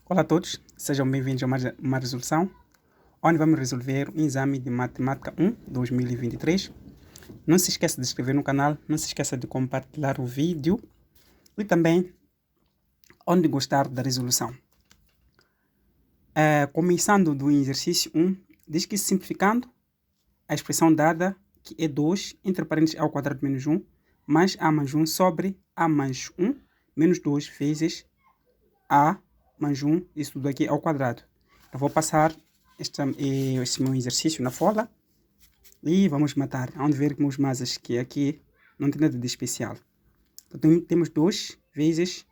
Olá a todos, sejam bem-vindos a mais uma resolução, onde vamos resolver um exame de Matemática 1 2023. Não se esqueça de se inscrever no canal, não se esqueça de compartilhar o vídeo e também onde gostar da resolução. Começando do exercício 1, diz que simplificando a expressão dada, que é 2 entre parênteses ao quadrado menos 1, mais a mais 1 sobre a mais 1 menos 2 vezes a mais 1, isso tudo aqui ao quadrado. Eu vou passar este meu exercício na folha e vamos matar. Onde vermos mais que aqui não tem nada de especial. Então temos 2 vezes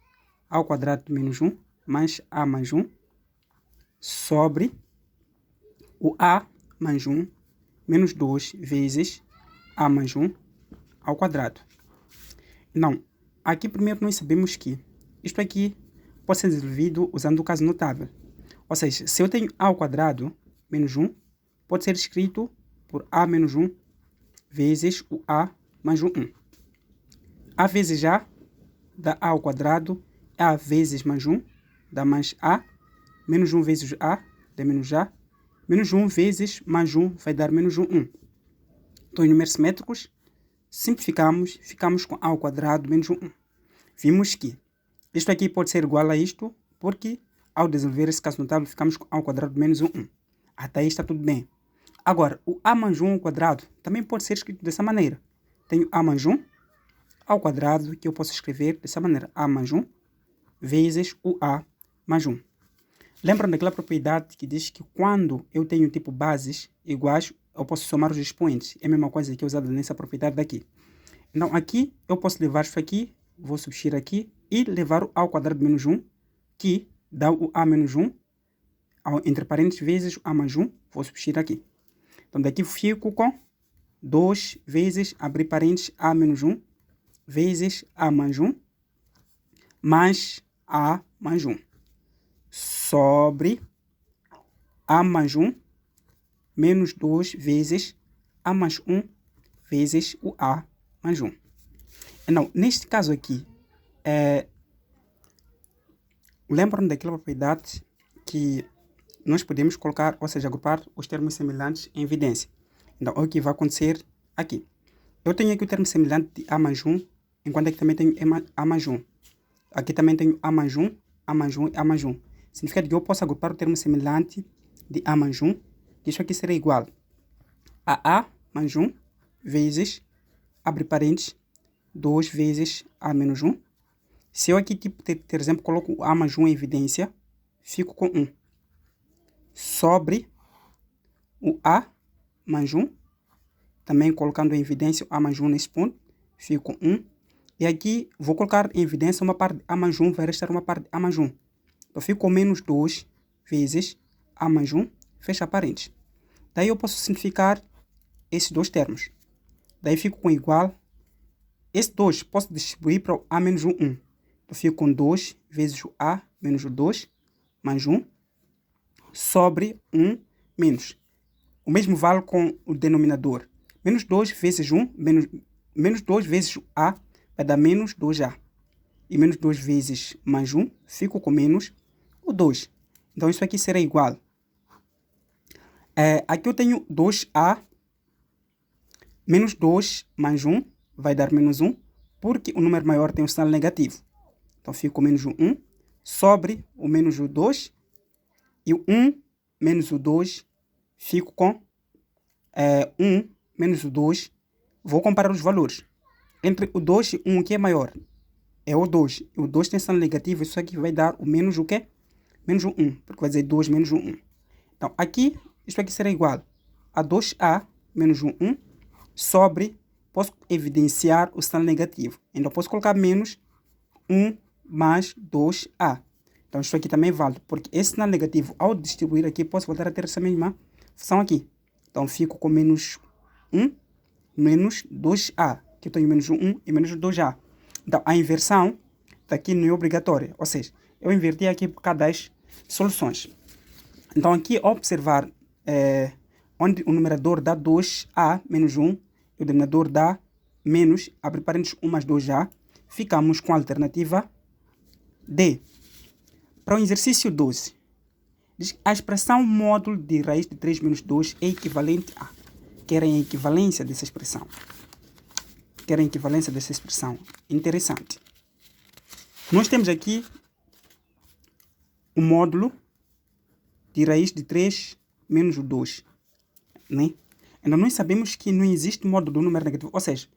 ao quadrado menos 1 mais a mais 1 sobre o a mais 1 menos 2 vezes a mais 1 ao quadrado. Não, aqui primeiro nós sabemos que isto aqui pode ser resolvido usando o caso notável. Ou seja, se eu tenho a ao quadrado menos 1, pode ser escrito por a menos 1 vezes o a mais 1. A vezes a dá a ao quadrado, a vezes mais 1 dá mais a, menos 1 vezes a dá menos a, menos 1 vezes mais 1 vai dar menos 1. Então, em números simétricos, simplificamos, ficamos com a ao quadrado menos 1. Vimos que isto aqui pode ser igual a isto, porque ao resolver esse caso notável, ficamos com a ao quadrado menos 1. Até aí está tudo bem. Agora, o a mais 1 ao quadrado também pode ser escrito dessa maneira. Tenho a mais 1 ao quadrado, que eu posso escrever dessa maneira. A mais 1 vezes o a mais 1. Lembram daquela propriedade que diz que quando eu tenho tipo bases iguais, eu posso somar os expoentes. É a mesma coisa que é usada nessa propriedade daqui. Então, aqui eu posso levar isso aqui, vou substituir aqui, e levar o a ao quadrado menos 1, que dá o a menos 1, entre parênteses, vezes o a mais 1, vou substituir aqui. Então, daqui fico com 2 vezes, abrir parênteses, a menos 1, vezes a mais 1, mais a mais 1, sobre a mais 1, menos 2 vezes a mais 1, vezes o a mais 1. Então, neste caso aqui, lembram daquela propriedade que nós podemos colocar, ou seja, agrupar os termos semelhantes em evidência. Então, o que vai acontecer aqui? Eu tenho aqui o termo semelhante de a mais 1, enquanto aqui também tenho a mais 1. Aqui também tenho a mais 1, a mais 1 e a mais 1. Significa que eu posso agrupar o termo semelhante de a mais 1, que isso aqui será igual a mais 1 vezes, abre parênteses, 2 vezes a menos 1. Se eu aqui, tipo, por exemplo, coloco o a mais 1 em evidência, fico com 1. Sobre o a mais 1, também colocando em evidência o a mais 1 nesse ponto, fico com 1. E aqui vou colocar em evidência uma parte de a mais 1, vai restar uma parte de a mais 1. Então fico com menos 2 vezes a mais 1, fecha parênteses. Daí eu posso simplificar esses dois termos. Daí fico com igual. Esse 2 posso distribuir para o a menos 1. Eu fico com 2 vezes o a menos o 2, mais 1, sobre 1 menos. O mesmo vale com o denominador. Menos 2 vezes 1, menos 2 vezes o a, vai dar menos 2a. E menos 2 vezes mais 1, fico com menos o 2. Então, isso aqui será igual. Aqui eu tenho 2a, menos 2 mais 1, vai dar menos 1, porque o número maior tem um sinal negativo. Então, fico com menos o 1, sobre o menos o 2, e o 1 menos o 2, fico com 1 menos o 2. Vou comparar os valores. Entre o 2 e 1, o que é maior? É o 2. O 2 tem sinal negativo, isso aqui vai dar o menos o quê? Menos o 1, porque vai dizer 2 menos o 1. Então, aqui, isto aqui será igual a 2a menos o 1 sobre, posso evidenciar o sinal negativo. Então, posso colocar menos 1 mais 2a. Então, isto aqui também vale, porque esse sinal negativo, ao distribuir aqui, posso voltar a ter essa mesma função aqui. Então, fico com menos 1 menos 2a, que eu tenho menos 1 e menos 2a. Então, a inversão daqui não é obrigatória, ou seja, eu inverti aqui por cada das soluções. Então, aqui, ao observar onde o numerador dá 2a menos 1 e o denominador dá menos, abre parênteses, 1 mais 2a, ficamos com a alternativa D. Para o exercício 12, diz que a expressão módulo de raiz de 3 menos 2 é equivalente a... Querem a equivalência dessa expressão. Interessante. Nós temos aqui o módulo de raiz de 3 menos 2. Né? Então, nós sabemos que não existe módulo do número negativo. Ou seja,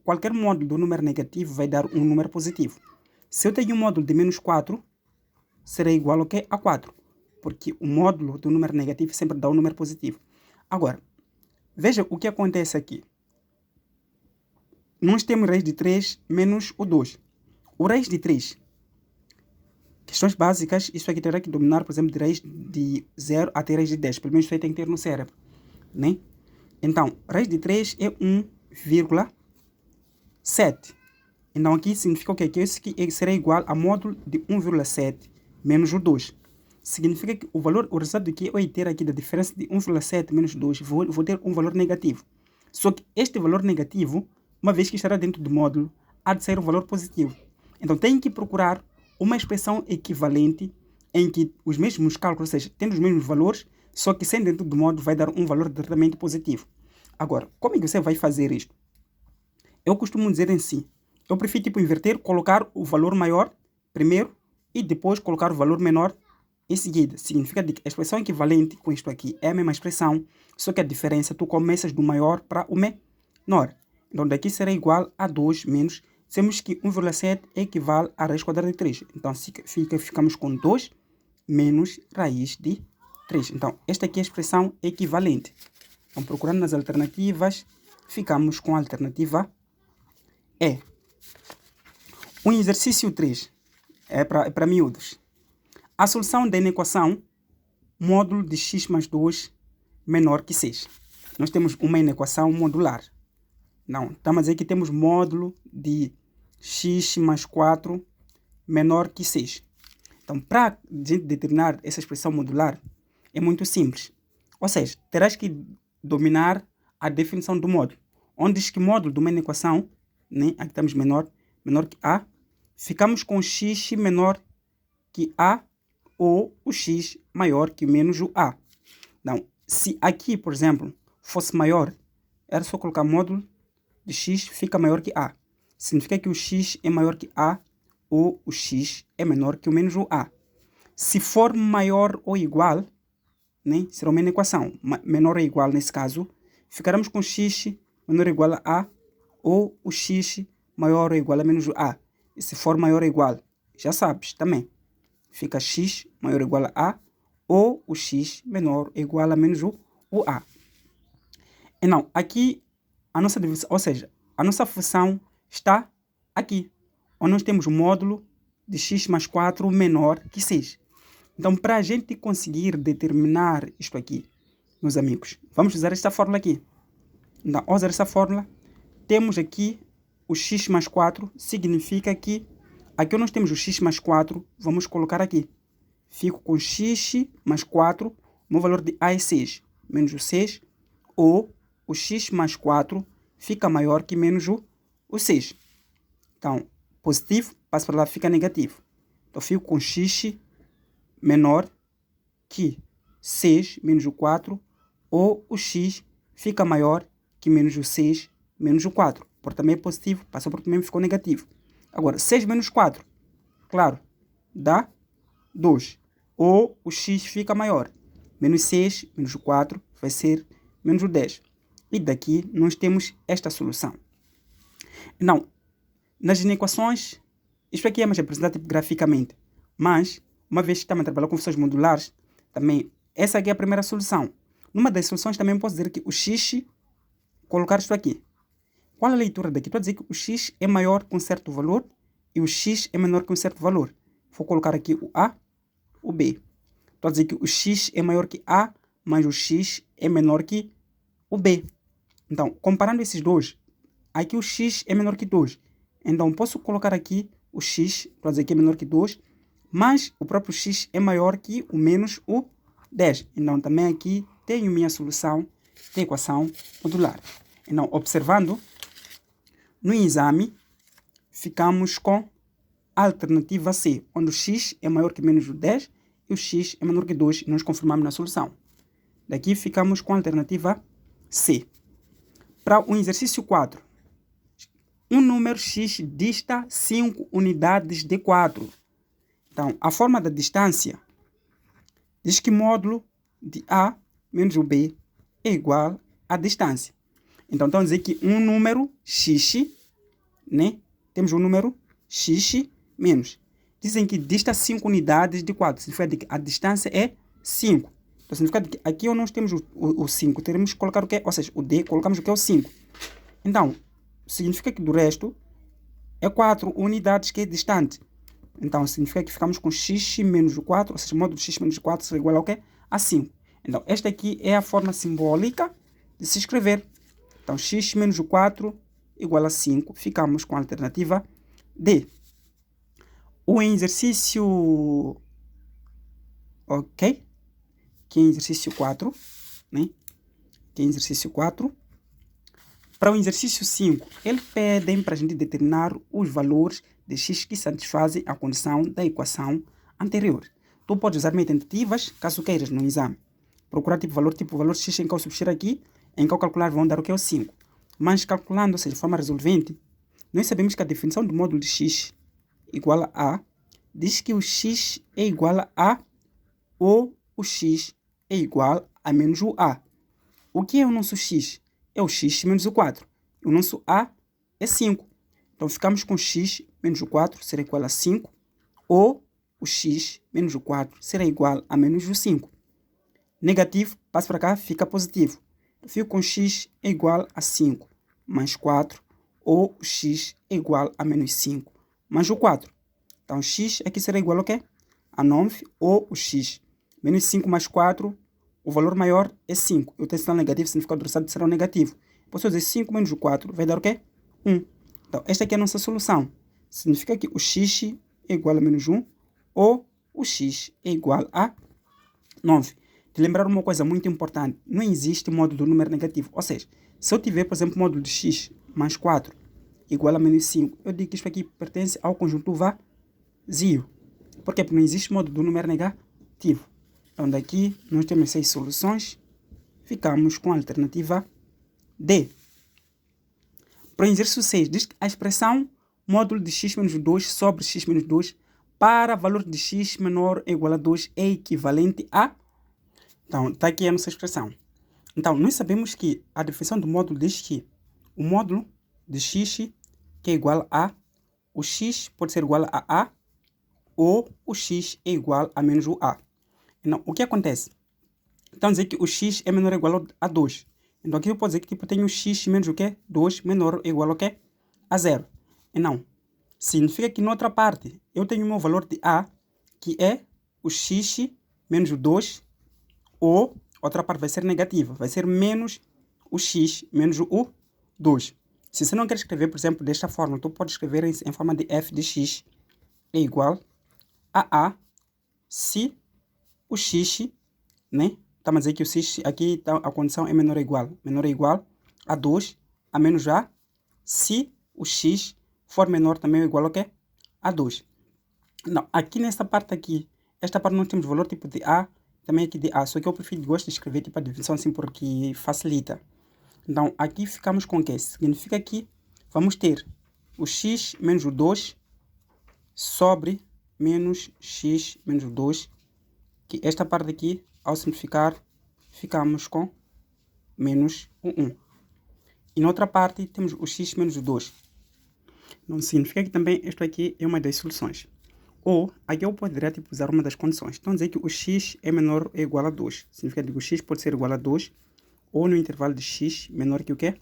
qualquer módulo do número negativo vai dar um número positivo. Se eu tenho um módulo de menos 4, será igual ao quê? A 4. Porque o módulo do número negativo sempre dá um número positivo. Agora, veja o que acontece aqui. Nós temos raiz de 3 menos o 2. O raiz de 3, questões básicas, isso aqui terá que dominar, por exemplo, de raiz de 0 até raiz de 10. Pelo menos isso aí tem que ter no cérebro. Né? Então, raiz de 3 é 1,7. Então, aqui significa o quê? Que isso aqui será igual a módulo de 1,7 menos o 2. Significa que o resultado que eu vou ter aqui da diferença de 1,7 menos 2, vou ter um valor negativo. Só que este valor negativo, uma vez que estará dentro do módulo, há de ser um valor positivo. Então, tenho que procurar uma expressão equivalente em que os mesmos cálculos, ou seja, tendo os mesmos valores, só que sendo dentro do módulo vai dar um valor diretamente positivo. Agora, como é que você vai fazer isto? Eu costumo dizer assim, eu prefiro inverter, colocar o valor maior primeiro e depois colocar o valor menor em seguida. Significa que a expressão equivalente com isto aqui é a mesma expressão, só que a diferença tu começas do maior para o menor. Então daqui será igual a 2 menos, temos que 1,7 equivale a raiz quadrada de 3. Então ficamos com 2 menos raiz de 3. Então esta aqui é a expressão equivalente. Então procurando nas alternativas, ficamos com a alternativa E. O exercício 3 é para miúdos. A solução da inequação módulo de x mais 2 menor que 6. Nós temos uma inequação modular. Não, estamos a dizer que temos módulo de x mais 4 menor que 6. Então, para determinar essa expressão modular, é muito simples. Ou seja, terás que dominar a definição do módulo. Onde diz que módulo de uma inequação, né, aqui estamos menor que a, ficamos com x menor que a ou o x maior que menos o a. Então, se aqui, por exemplo, fosse maior, era só colocar módulo de x fica maior que a. Significa que o x é maior que a ou o x é menor que o menos o a. Se for maior ou igual, né, será uma inequação. Menor ou igual, nesse caso, ficaremos com x menor ou igual a a ou o x maior ou igual a menos o a. E se for maior ou igual, já sabes também. Fica x maior ou igual a a ou o x menor ou igual a menos o a. E não, aqui a nossa divisão, ou seja, a nossa função está aqui, onde nós temos o módulo de x mais 4 menor que 6. Então, para a gente conseguir determinar isto aqui, meus amigos, vamos usar esta fórmula aqui. Então, ao usar essa fórmula, temos aqui o x mais 4, significa que aqui nós temos o x mais 4, vamos colocar aqui. Fico com x mais 4, o meu valor de a é 6, menos o 6, ou o x mais 4 fica maior que menos o 6. Então, positivo, passa para lá, fica negativo. Então, fico com x menor que 6 menos o 4, ou o x fica maior que menos o 6 menos o 4. Por também é positivo, passou por também ficou negativo. Agora, 6 menos 4, claro, dá 2. Ou o x fica maior. Menos 6 menos o 4 vai ser menos o 10. E daqui nós temos esta solução. Não, nas inequações, isto aqui é mais apresentado graficamente. Mas, uma vez que estamos a trabalhar com funções modulares, também essa aqui é a primeira solução. Numa das soluções também posso dizer que o x, colocar isto aqui. Qual a leitura daqui? Estou a dizer que o x é maior que um certo valor e o x é menor que um certo valor. Vou colocar aqui o a, o b. Estou a dizer que o x é maior que a, mas o x é menor que o b. Então, comparando esses dois, aqui o x é menor que 2. Então, posso colocar aqui o x, para dizer que é menor que 2, mas o próprio x é maior que o menos o 10. Então, também aqui tenho minha solução da equação modular. Então, observando, no exame, ficamos com a alternativa C, onde o x é maior que menos 10 e o x é menor que 2 e nós confirmamos na solução. Daqui ficamos com a alternativa C. Para o exercício 4, um número x dista 5 unidades de 4. Então, a forma da distância diz que módulo de A menos o B é igual à distância. Então, estamos a dizer que um número x, né? Temos um número x menos. Dizem que dista 5 unidades de 4. Significa que a distância é 5. Então, significa que aqui nós temos o 5. Teremos que colocar o que? Ou seja, o D, colocamos o que é o 5. Então, significa que do resto é 4 unidades que é distante. Então, significa que ficamos com x menos o 4, ou seja, o módulo de x menos o 4 será igual ao quê? A 5. Então, esta aqui é a forma simbólica de se escrever. Então, x menos o 4 igual a 5. Ficamos com a alternativa D. O exercício... Ok? Que é exercício 4. Né? Que é exercício 4. Para o exercício 5, eles pedem para a gente determinar os valores de x que satisfazem a condição da equação anterior. Tu podes usar tentativas, caso queiras, no exame. Procurar tipo valor x em que eu substituir aqui, em que eu calcular vão dar o que é o 5. Mas calculando, ou seja, de forma resolvente, nós sabemos que a definição do módulo de x igual a diz que o x é igual a ou o x é igual a menos o a. O que é o nosso x? É o x menos o 4. E o nosso a é 5. Então, ficamos com x menos o 4 será igual a 5. Ou o x menos o 4 será igual a menos o 5. Negativo, passa para cá, fica positivo. Eu fico com x é igual a 5 mais 4. Ou o x é igual a menos 5 mais o 4. Então, x aqui será igual ao quê? A 9. Ou o x menos 5 mais 4. O valor maior é 5. Eu tenho sinal negativo, significa que o resultado será o negativo. Posso dizer 5 menos o 4 vai dar o quê? 1. Então, esta aqui é a nossa solução. Significa que o x é igual a menos 1 ou o x é igual a 9. De lembrar uma coisa muito importante. Não existe módulo do número negativo. Ou seja, se eu tiver, por exemplo, módulo de x mais 4 igual a menos 5, eu digo que isto aqui pertence ao conjunto vazio. Por quê? Porque não existe módulo do número negativo. Então, daqui nós temos 6 soluções. Ficamos com a alternativa D. Para o exercício 6, diz que a expressão módulo de x menos 2 sobre x menos 2 para valor de x menor ou igual a 2 é equivalente a... Então, está aqui a nossa expressão. Então, nós sabemos que a definição do módulo diz que o módulo de x que é igual a... O x pode ser igual a ou o x é igual a menos o a. Então, o que acontece? Então, dizer que o x é menor ou igual a 2. Então, aqui eu posso dizer que tipo, eu tenho x menos o quê? 2 menor ou igual ao quê? A 0. E não. Significa que na outra parte, eu tenho o meu valor de a, que é o x menos o 2, ou outra parte vai ser negativa. Vai ser menos o x menos o 2. Se você não quer escrever, por exemplo, desta forma, tu pode escrever em forma de f de x é igual a se o x, né? Estamos a dizer que o x aqui tá, a condição é menor ou igual a 2 a menos a, se o x for menor também ou igual ao quê? A 2. Não, aqui nesta parte aqui, esta parte nós temos valor tipo de a, também aqui de a, só que eu prefiro, gosto de escrever tipo a definição assim porque facilita. Então, aqui ficamos com o quê? Significa que vamos ter o x menos o 2 sobre menos x menos o 2, que esta parte aqui, ao simplificar, ficamos com menos o 1. E na outra parte, temos o x menos o 2. Não significa que também isto aqui é uma das soluções. Ou, aqui eu poderia tipo, usar uma das condições. Então, dizer que o x é menor ou igual a 2. Significa que o x pode ser igual a 2, ou no intervalo de x menor que o quê?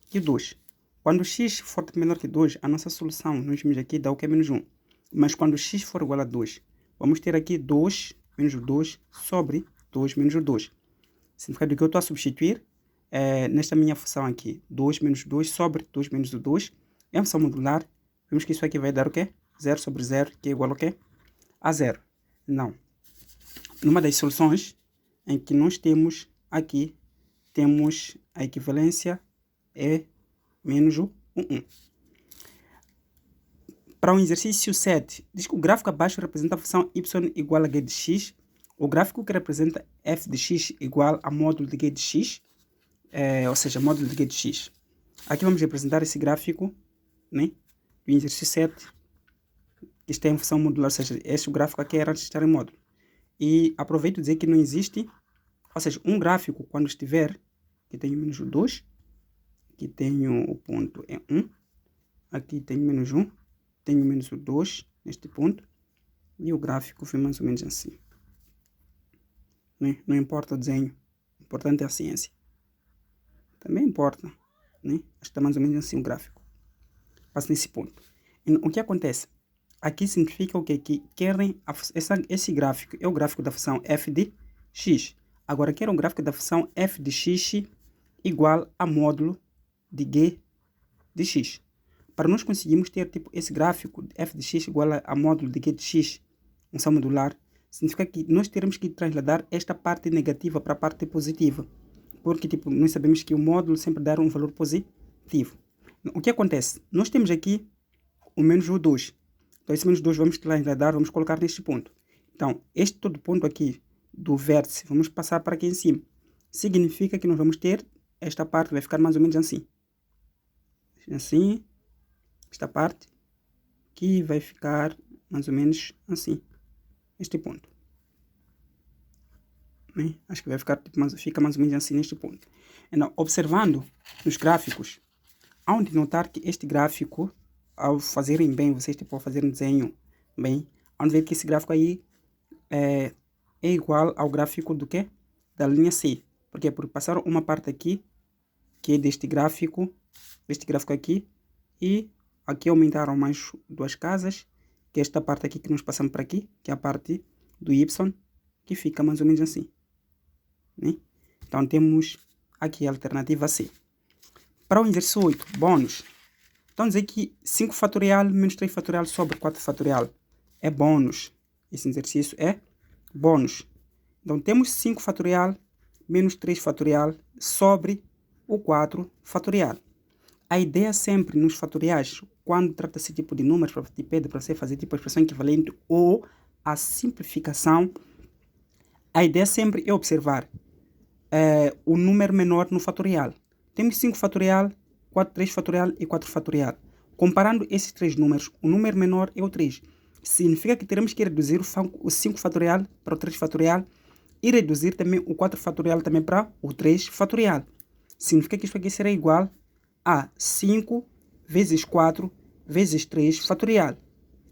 Que 2. Quando o x for menor que 2, a nossa solução, nós vimos aqui, dá o que é menos 1. Mas quando o x for igual a 2, vamos ter aqui 2 menos o 2 sobre 2 menos o 2. Significa que eu estou a substituir nesta minha função aqui. 2 menos 2 sobre 2 menos o 2. É a função modular. Vemos que isso aqui vai dar o quê? 0 sobre 0, que é igual ao quê? A 0. Não. Numa das soluções em que nós temos aqui, temos a equivalência é menos o 1. Para o exercício 7, diz que o gráfico abaixo representa a função y igual a g de x. O gráfico que representa f de x igual a módulo de g de x, ou seja, módulo de g de x. Aqui vamos representar esse gráfico, né, do exercício 7, que está em função modular, ou seja, este gráfico aqui era antes de estar em módulo. E aproveito dizer que não existe, ou seja, um gráfico quando estiver, aqui tenho menos 2, aqui tenho o ponto é 1, aqui tenho menos 1, tenho menos 2 neste ponto, e o gráfico foi mais ou menos assim. Né? Não importa o desenho, o importante é a ciência. Também importa, né? Acho que está mais ou menos assim o gráfico. Passa nesse ponto. E o que acontece? Aqui significa o quê? Que querem esse gráfico é o gráfico da função f de x. Agora querem um gráfico da função f de x igual a módulo de g de x. Para nós conseguirmos ter tipo esse gráfico de f de x igual a módulo de g de x, função modular, significa que nós teremos que trasladar esta parte negativa para a parte positiva. Porque tipo, nós sabemos que o módulo sempre dá um valor positivo. O que acontece? Nós temos aqui o menos 2. Então esse menos 2 vamos trasladar, vamos colocar neste ponto. Então, este todo ponto aqui do vértice, vamos passar para aqui em cima. Significa que nós vamos ter, esta parte vai ficar mais ou menos assim. Assim, esta parte aqui vai ficar mais ou menos assim. Este ponto. Né? Acho que vai ficar fica mais ou menos assim neste ponto. Então, observando nos gráficos, há de notar que este gráfico, ao fazerem bem, vocês tipo, ao fazerem desenho bem, há de ver que esse gráfico aí é igual ao gráfico do quê? Da linha C. Por quê? Porque passaram uma parte aqui, que é deste gráfico aqui, e aqui aumentaram mais duas casas, que é esta parte aqui que nós passamos para aqui, que é a parte do Y, que fica mais ou menos assim. Né? Então temos aqui a alternativa C. Para o exercício 8, bônus. Então dizer que 5 fatorial menos 3 fatorial sobre 4 fatorial é bônus. Esse exercício é bônus. Então temos 5 fatorial menos 3 fatorial sobre o 4 fatorial. A ideia sempre nos fatoriais, quando trata-se tipo de números, para te pede para você fazer tipo expressão equivalente ou a simplificação, a ideia sempre é observar o número menor no fatorial. Temos 5 fatorial, 3 fatorial e 4 fatorial. Comparando esses três números, o número menor é o 3. Significa que teremos que reduzir o 5 fatorial para o 3 fatorial e reduzir também o 4 fatorial também para o 3 fatorial. Significa que isso aqui será igual a 5 vezes 4 vezes 3 fatorial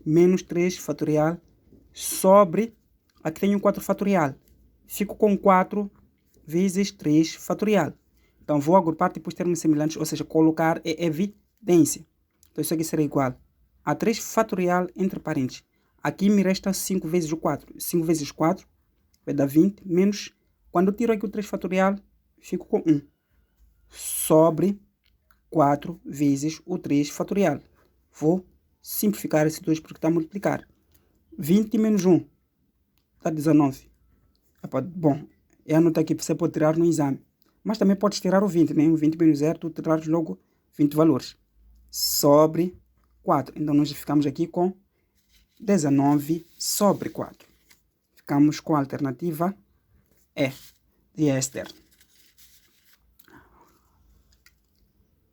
menos 3 fatorial sobre, aqui tenho 4 fatorial. Fico com 4 vezes 3 fatorial. Então vou agrupar tipo os termos semelhantes, ou seja, colocar é evidência. Então isso aqui será igual a 3 fatorial entre parênteses. Aqui me resta 5 vezes o 4. 5 vezes 4 vai dar 20, menos, quando eu tiro aqui o 3 fatorial, fico com 1. Sobre 4 vezes o 3 fatorial. Vou simplificar esse 2 porque está a multiplicar. 20 menos 1 dá 19. Bom, é a nota aqui que você pode tirar no exame. Mas também pode tirar o 20, né? O 20 menos 0, tu tirares logo 20 valores. Sobre 4. Então nós ficamos aqui com 19 sobre 4. Ficamos com a alternativa E de Esther.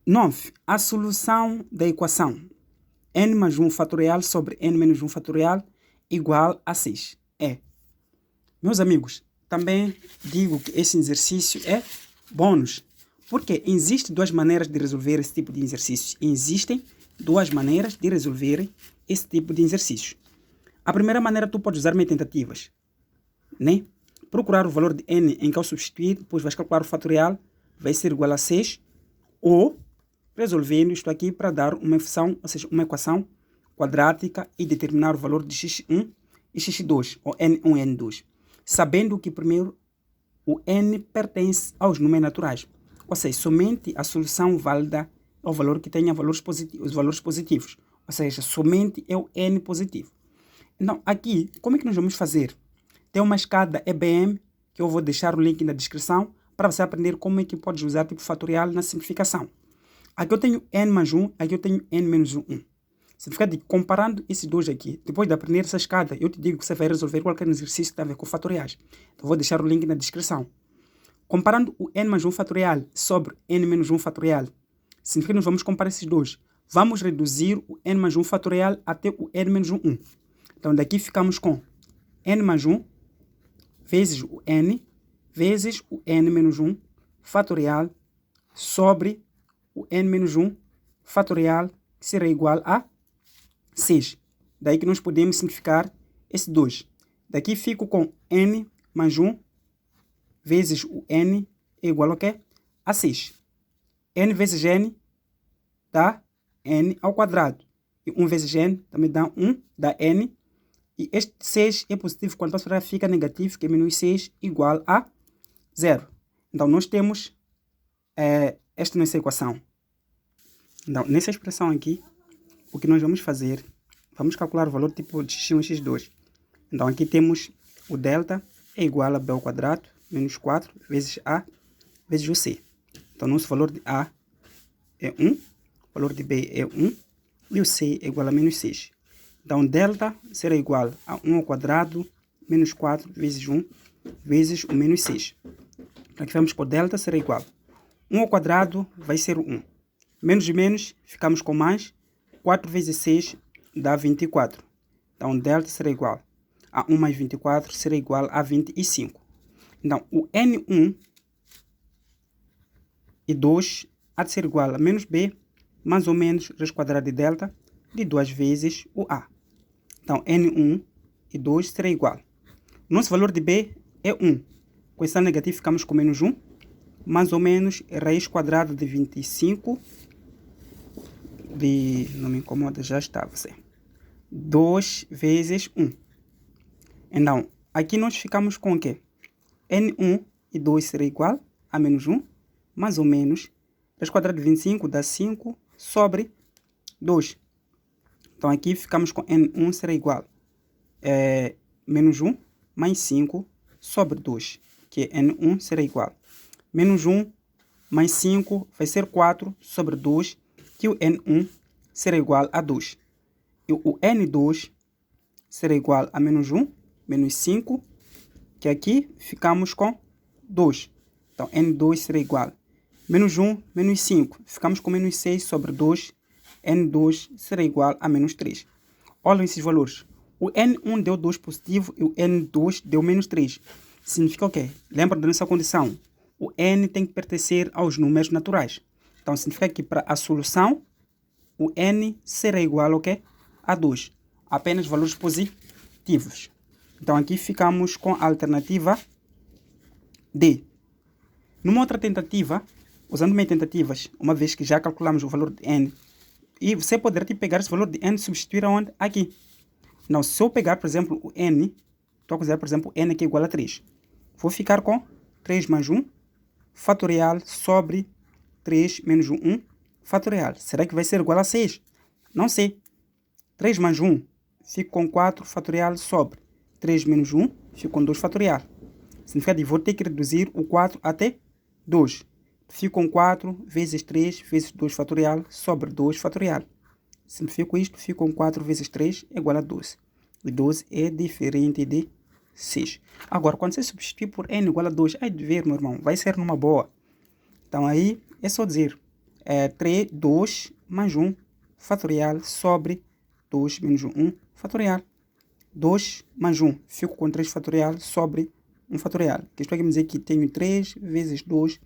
9. A solução da equação n mais 1 fatorial sobre n menos 1 fatorial igual a 6. Meus amigos, também digo que esse exercício é bônus. Porque existem duas maneiras de resolver esse tipo de exercícios. Existem duas maneiras de resolver esse tipo de exercícios. A primeira maneira, tu podes usar tentativas, né? Procurar o valor de n em que eu substituir, depois vais calcular o fatorial, vai ser igual a 6, ou resolvendo isto aqui para dar uma função, ou seja, uma equação quadrática e determinar o valor de x1 e x2, ou n1 e n2. Sabendo que primeiro o n pertence aos números naturais. Ou seja, somente a solução válida é o valor que tenha os valores positivos. Ou seja, somente é o n positivo. Então, aqui, como é que nós vamos fazer? Tem uma escada EBM, que eu vou deixar o link na descrição, para você aprender como é que pode usar tipo fatorial na simplificação. Aqui eu tenho n mais 1, aqui eu tenho n menos 1. Significa que comparando esses dois aqui, depois de aprender essa escada, eu te digo que você vai resolver qualquer exercício que tem a ver com fatoriais. Então vou deixar o link na descrição. Comparando o n mais 1 fatorial sobre n menos 1 fatorial, significa que nós vamos comparar esses dois. Vamos reduzir o n mais 1 fatorial até o n menos 1. Então daqui ficamos com n mais 1 vezes o n vezes o n menos 1 fatorial sobre o n menos 1 fatorial, que será igual a 6. Daí que nós podemos simplificar esse 2. Daqui fico com n mais 1 vezes o n é igual ao quê? A 6. N vezes n dá n ao quadrado. E 1 vezes n também dá 1, dá n. E este 6 é positivo, quando passa para cá fica negativo, que é menos 6 igual a 0. Então nós temos esta nossa equação. Então, nessa expressão aqui, o que nós vamos fazer, vamos calcular o valor tipo de x1 e x2. Então, aqui temos o delta é igual a b ao quadrado menos 4 vezes a vezes o c. Então, nosso valor de a é 1, o valor de b é 1 e o c é igual a menos 6. Então, delta será igual a 1 ao quadrado menos 4 vezes 1 vezes o menos 6. Aqui vamos por delta será igual. 1 ao quadrado vai ser 1. Menos de menos, ficamos com mais. 4 vezes 6 dá 24. Então, delta será igual a 1 mais 24 será igual a 25. Então, o N1 e 2 há de ser igual a menos B, mais ou menos raiz quadrada de delta, de 2 vezes o A. Então, N1 e 2 será igual. Nosso valor de B é 1. Com esse negativo, ficamos com menos 1. Mais ou menos raiz quadrada de 25 não me incomoda, já está você. 2 vezes 1. Então, aqui nós ficamos com o quê? N1 e 2 será igual a menos 1, mais ou menos. Raiz quadrada de 25 dá 5 sobre 2. Então, aqui ficamos com N1 será igual a menos 1 mais 5 sobre 2, que é N1 será igual. Menos 1 mais 5 vai ser 4 sobre 2, que o N1 será igual a 2. E o N2 será igual a menos 1, menos 5, que aqui ficamos com 2. Então, N2 será igual a menos 1, menos 5. Ficamos com menos 6 sobre 2. N2 será igual a menos 3. Olhem esses valores. O N1 deu 2 positivo e o N2 deu menos 3. Significa o quê? Lembra da nossa condição? O N tem que pertencer aos números naturais. Então, significa que para a solução, o N será igual ao quê? A 2. Apenas valores positivos. Então, aqui ficamos com a alternativa D. Numa outra tentativa, usando meias tentativas, uma vez que já calculamos o valor de N, e você poderá pegar esse valor de N e substituir aonde? Aqui. Então, se eu pegar, por exemplo, o N, estou a considerar, por exemplo, N aqui é igual a 3. Vou ficar com 3 mais 1 fatorial sobre 3 menos 1 fatorial. Será que vai ser igual a 6? Não sei. 3 mais 1, fico com 4 fatorial sobre 3 menos 1, fico com 2 fatorial. Significa que vou ter que reduzir o 4 até 2. Fico com 4 vezes 3 vezes 2 fatorial sobre 2 fatorial. Simplifico isto, fico com 4 vezes 3 é igual a 12. E 12 é diferente de 6. Agora, quando você substituir por n igual a 2, aí de ver, meu irmão, vai ser numa boa. Então, aí é só dizer 2 mais 1 fatorial sobre 2 menos 1 fatorial. 2 mais 1, fico com 3 fatorial sobre 1 fatorial. Isto vai me dizer que tenho 3 vezes 2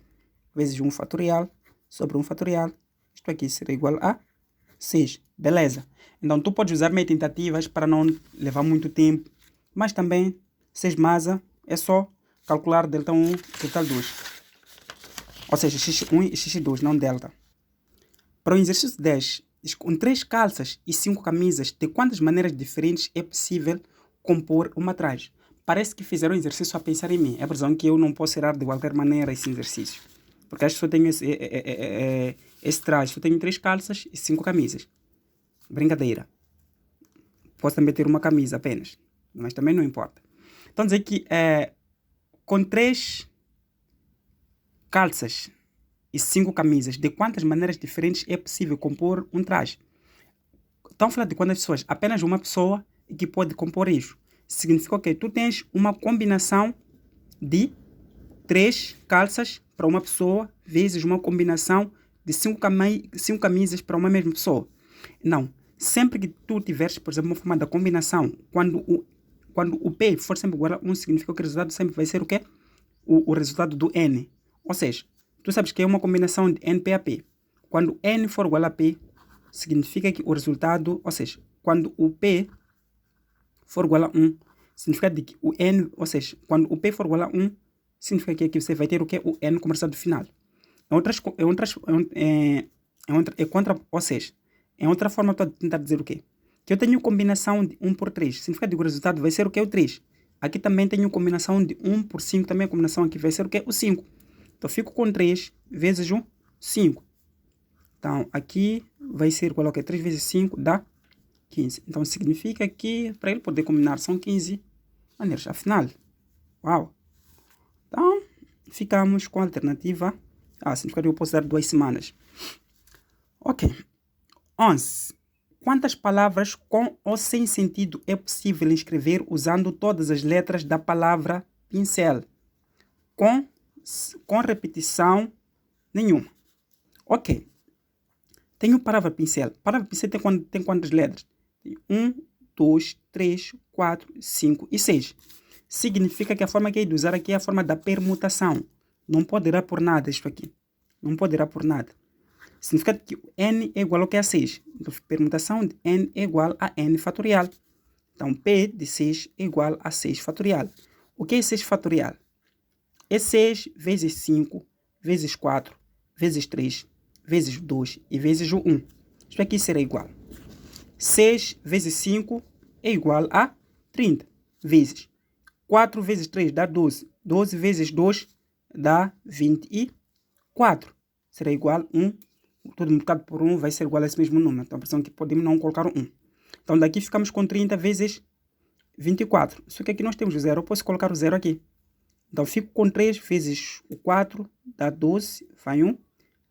vezes 1 fatorial sobre 1 fatorial. Isto aqui será igual a 6. Beleza. Então, tu pode usar meias tentativas para não levar muito tempo. Mas também, 6 masa, é só calcular delta 1 e delta 2. Ou seja, x1 e x2, não delta. Para o exercício 10, com 3 calças e 5 camisas, de quantas maneiras diferentes é possível compor uma traje? Parece que fizeram o exercício a pensar em mim. É a visão que eu não posso tirar de qualquer maneira esse exercício. Porque acho que só tenho esse traje. Só tenho 3 calças e 5 camisas. Brincadeira. Posso também ter uma camisa apenas. Mas também não importa. Então, dizer que com 3 calças e 5 camisas, de quantas maneiras diferentes é possível compor um traje? Estamos falando de quantas pessoas? Apenas uma pessoa que pode compor isso. Significa que tu tens uma combinação de 3 calças para uma pessoa vezes uma combinação de 5 camisas para uma mesma pessoa. Não. Sempre que tu tiveres, por exemplo, uma forma da combinação, quando o P for sempre igual a 1, significa que o resultado sempre vai ser o quê? O resultado do N. Ou seja, tu sabes que é uma combinação de NP a P. Quando N for igual a P, significa que o resultado, ou seja, quando o P for igual a 1, significa que o N, ou seja, quando o P for igual a 1, significa que aqui você vai ter o que? O N como resultado final. Em outra forma, estou a tentar dizer o quê? Que eu tenho combinação de 1 por 3. Significa que o resultado vai ser o quê? O 3. Aqui também tenho combinação de 1 por 5. Também a combinação aqui vai ser o quê? O 5. Então, fico com 3 vezes o 5. Então, aqui vai ser igual ao quê? 3 vezes 5 dá 15. Então, significa que para ele poder combinar são 15 maneiras. Afinal, uau! Então, ficamos com a alternativa A. Significa que eu posso dar 2 semanas. Ok. 11. Quantas palavras com ou sem sentido é possível escrever usando todas as letras da palavra pincel? Com repetição nenhuma. Ok. Tenho palavra pincel. Palavra pincel tem quantas letras? 1, 2, 3, 4, 5 e 6. Significa que a forma que é de usar aqui é a forma da permutação. Não poderá por nada isto aqui. Não poderá por nada. Significa que N é igual ao que é a 6. Então, permutação de N é igual a N fatorial. Então, P de 6 é igual a 6 fatorial. O que é 6 fatorial? É 6 vezes 5, vezes 4, vezes 3, vezes 2 e vezes o 1. Isto aqui será igual. 6 vezes 5 é igual a 30, vezes 4 vezes 3 dá 12. 12 vezes 2 dá 24. Será igual a 1. Tudo multiplicado por 1 vai ser igual a esse mesmo número. Então, a opção que podemos não colocar o 1. Então, daqui ficamos com 30 vezes 24. Só que aqui nós temos o 0. Eu posso colocar o 0 aqui. Então, fico com 3 vezes o 4 dá 12, vai 1.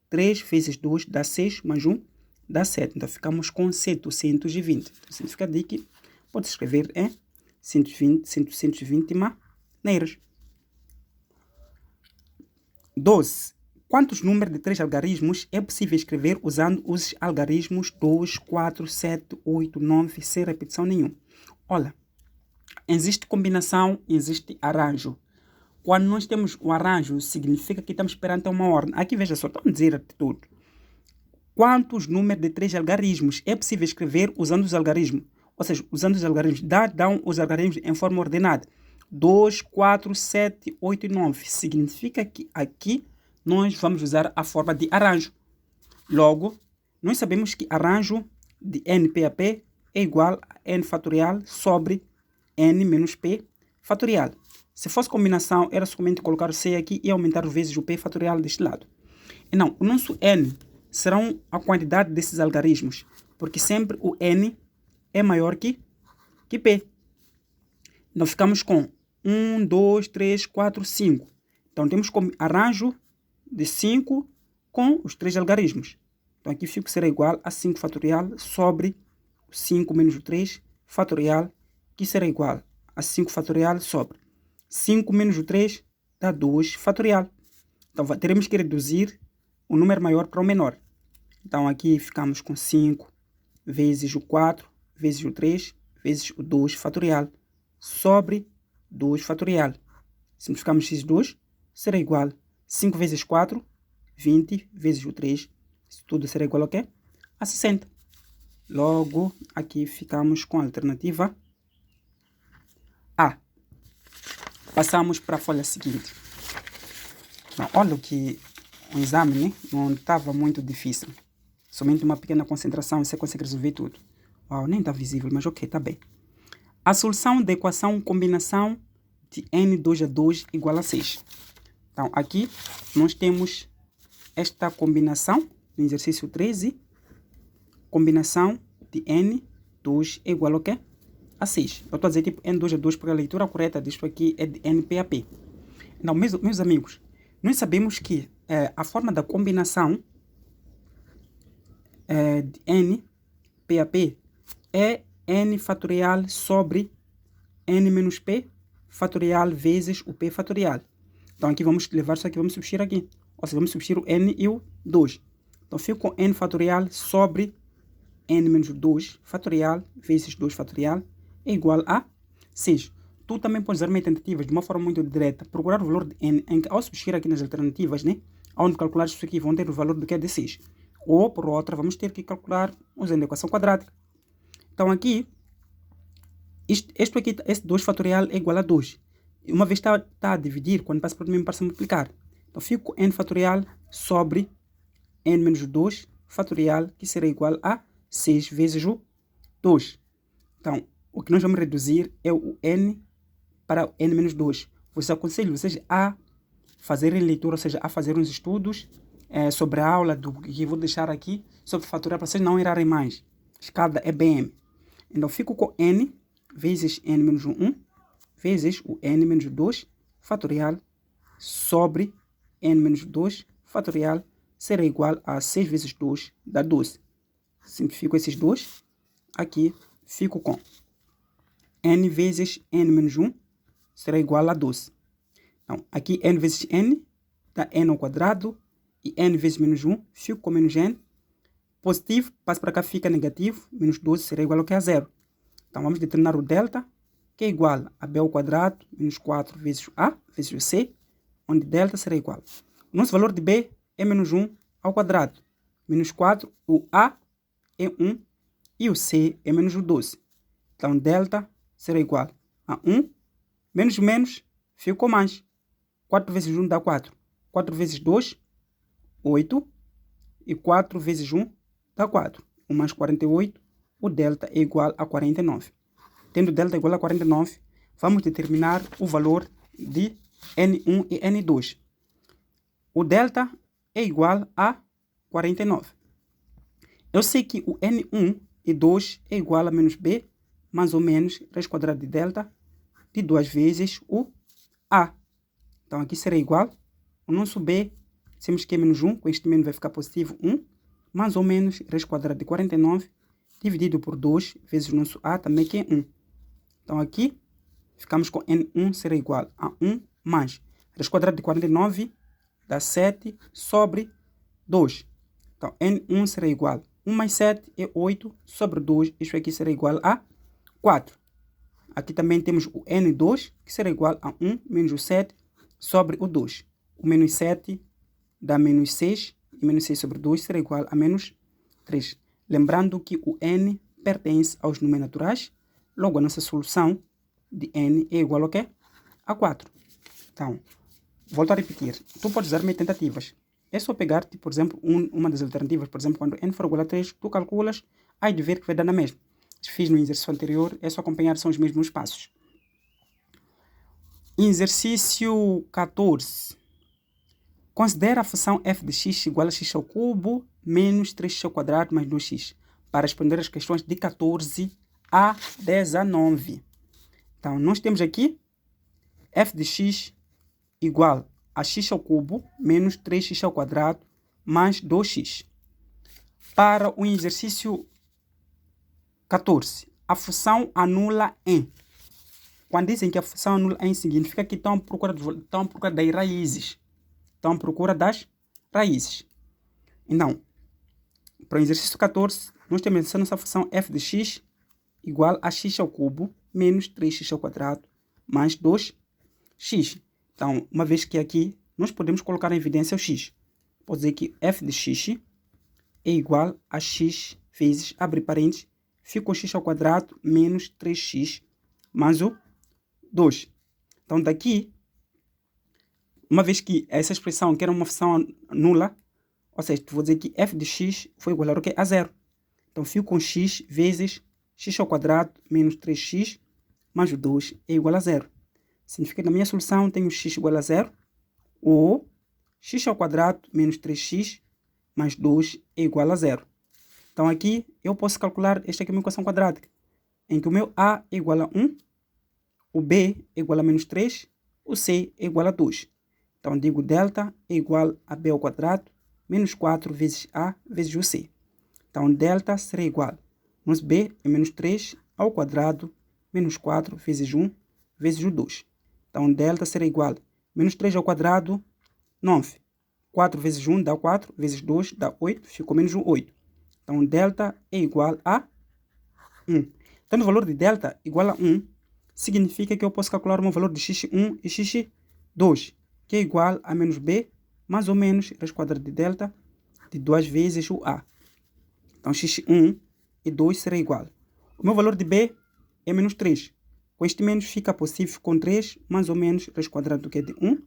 3 vezes 2 dá 6, mais 1 dá 7. Então, ficamos com 720. Então, significa que pode escrever 120 maneiras. 12. Quantos números de 3 algarismos é possível escrever usando os algarismos 2, 4, 7, 8, 9, sem repetição nenhuma? Olha, existe combinação, existe arranjo. Quando nós temos o arranjo, significa que estamos perante uma ordem. Aqui veja só, estão a dizer tudo. Quantos números de 3 algarismos é possível escrever usando os algarismos? Ou seja, usando os algarismos. Dão os algarismos em forma ordenada. 2, 4, 7, 8 e 9. Significa que aqui nós vamos usar a forma de arranjo. Logo, nós sabemos que arranjo de NP a P é igual a N fatorial sobre N menos P fatorial. Se fosse combinação, era somente colocar o C aqui e aumentar vezes o P fatorial deste lado. E não, o nosso N serão a quantidade desses algarismos, porque sempre o N é maior que P. Então, ficamos com 1, 2, 3, 4, 5. Então, temos como arranjo de 5 com os 3 algarismos. Então, aqui fica será igual a 5 fatorial sobre 5 menos o 3 fatorial, que será igual a 5 fatorial sobre 5 menos o 3 dá 2 fatorial. Então, teremos que reduzir o número maior para o menor. Então, aqui ficamos com 5 vezes o 4 vezes o 3 vezes o 2 fatorial sobre 2 fatorial. Simplificamos x2, será igual a 5 vezes 4, 20 vezes o 3. Isso tudo será igual a quê? A 60. Logo, aqui ficamos com a alternativa A. Passamos para a folha seguinte. Então, olha que o exame, né, não estava muito difícil. Somente uma pequena concentração e você consegue resolver tudo. Uau, nem está visível, mas ok, está bem. A solução da equação combinação de N2A2 igual a 6. Então, aqui nós temos esta combinação no exercício 13. Combinação de N2 é igual ao quê? A 6. Eu estou a dizer tipo N2A2 porque a leitura correta disto aqui é de NP a P. Então, meus amigos, nós sabemos que a forma da combinação de N, P a P, é n fatorial sobre n menos p fatorial vezes o p fatorial. Então aqui vamos levar isso aqui, vamos substituir aqui. Ou seja, vamos substituir o n e o 2. Então fico com n fatorial sobre n menos 2 fatorial vezes 2 fatorial é igual a 6. Tu também podes usar tentativas de uma forma muito direta, procurar o valor de n, em que ao substituir aqui nas alternativas, né, onde calcular isso aqui vão ter o valor do que é de 6. Ou, por outra, vamos ter que calcular usando a equação quadrática. Então aqui, esse 2 fatorial é igual a 2. E uma vez está a dividir, quando passa por mim, passa a multiplicar. Então fico com n fatorial sobre n menos 2 fatorial, que será igual a 6 vezes o 2. Então, o que nós vamos reduzir é o n para o n menos 2. Vos aconselho vocês a fazerem leitura, ou seja, a fazer uns estudos sobre a aula que vou deixar aqui sobre fatorial, para vocês não errarem mais. Escada é BM. Então, fico com n vezes n menos 1 vezes o n menos 2 fatorial sobre n menos 2 fatorial será igual a 6 vezes 2 dá 12. Simplifico esses dois. Aqui fico com n vezes n menos 1 será igual a 12. Então, aqui n vezes n dá n ao quadrado. E n vezes menos 1 fico com menos n. Positivo, passa para cá, fica negativo. Menos 12 será igual ao que a 0. Então, vamos determinar o delta, que é igual a b ao quadrado menos 4 vezes a vezes o c, onde delta será igual. O nosso valor de b é menos 1 ao quadrado. Menos 4, o a é 1 e o c é menos 12. Então, delta será igual a 1, menos, fica com mais. 4 vezes 1 dá 4. 4 vezes 2, 8. E 4 vezes 1 dá 4. 1 mais 48, o delta é igual a 49. Tendo delta igual a 49, vamos determinar o valor de N1 e N2. O delta é igual a 49. Eu sei que o N1 e 2 é igual a menos B, mais ou menos, raiz quadrada de delta, de 2 vezes o A. Então, aqui será igual. O nosso B, temos que é menos 1, com este menos vai ficar positivo 1, mais ou menos, raiz quadrada de 49, dividido por 2, vezes o nosso A, também que é 1. Então, aqui, ficamos com N1 será igual a 1 mais raiz quadrada de 49 dá 7 sobre 2. Então, N1 será igual a 1 mais 7 é 8 sobre 2. Isso aqui será igual a 4. Aqui também temos o N2, que será igual a 1 menos o 7 sobre o 2. O menos 7 dá menos 6. E menos 6 sobre 2 será igual a menos 3. Lembrando que o N pertence aos números naturais. Logo, a nossa solução de N é igual ao quê? A 4. Então, volto a repetir. Tu podes usar tentativas. É só pegar, tipo, por exemplo, uma das alternativas. Por exemplo, quando N for igual a 3, tu calculas, aí de ver que vai dar na mesma. Fiz no exercício anterior, é só acompanhar, são os mesmos passos. Exercício 14. Considera a função f de x igual a x ao cubo menos 3x ao quadrado mais 2x para responder as questões de 14 a 19. Então, nós temos aqui f de x igual a x ao cubo menos 3x ao quadrado mais 2x. Para o exercício 14, a função anula em. Quando dizem que a função anula em, significa que estão à procura das raízes. Estão à procura das raízes. Então, para o exercício 14, nós temos essa nossa função f de x igual a x ao cubo menos 3x ao quadrado mais 2x. Então, uma vez que aqui nós podemos colocar em evidência o x. Pode dizer que f de x é igual a x vezes, abre parênteses, fica o x ao quadrado menos 3x mais o 2. Então, daqui, uma vez que essa expressão que era uma função nula, ou seja, vou dizer que f de x foi igual ao que? A 0. Então, fico com x vezes x ao quadrado menos 3x mais o 2 é igual a 0. Significa que na minha solução tenho x igual a 0, ou x ao quadrado menos 3x mais 2 é igual a 0. Então, aqui eu posso calcular esta aqui é uma equação quadrática, em que o meu a é igual a 1, o b é igual a menos 3, o c é igual a 2. Então, digo delta é igual a b ao quadrado menos 4 vezes a vezes o c. Então, delta será igual. Nosso b é menos 3 ao quadrado menos 4 vezes 1 vezes o 2. Então, delta será igual a menos 3 ao quadrado, 9. 4 vezes 1 dá 4, vezes 2 dá 8, ficou menos 1, 8. Então, delta é igual a 1. Então, o valor de delta igual a 1, significa que eu posso calcular o meu valor de x1 e x2, que é igual a menos b, mais ou menos raiz quadrada de delta de 2 vezes o a. Então, x1 e 2 será igual. O meu valor de b é menos 3. Com este menos fica possível com 3, mais ou menos raiz quadrada do que é de 1,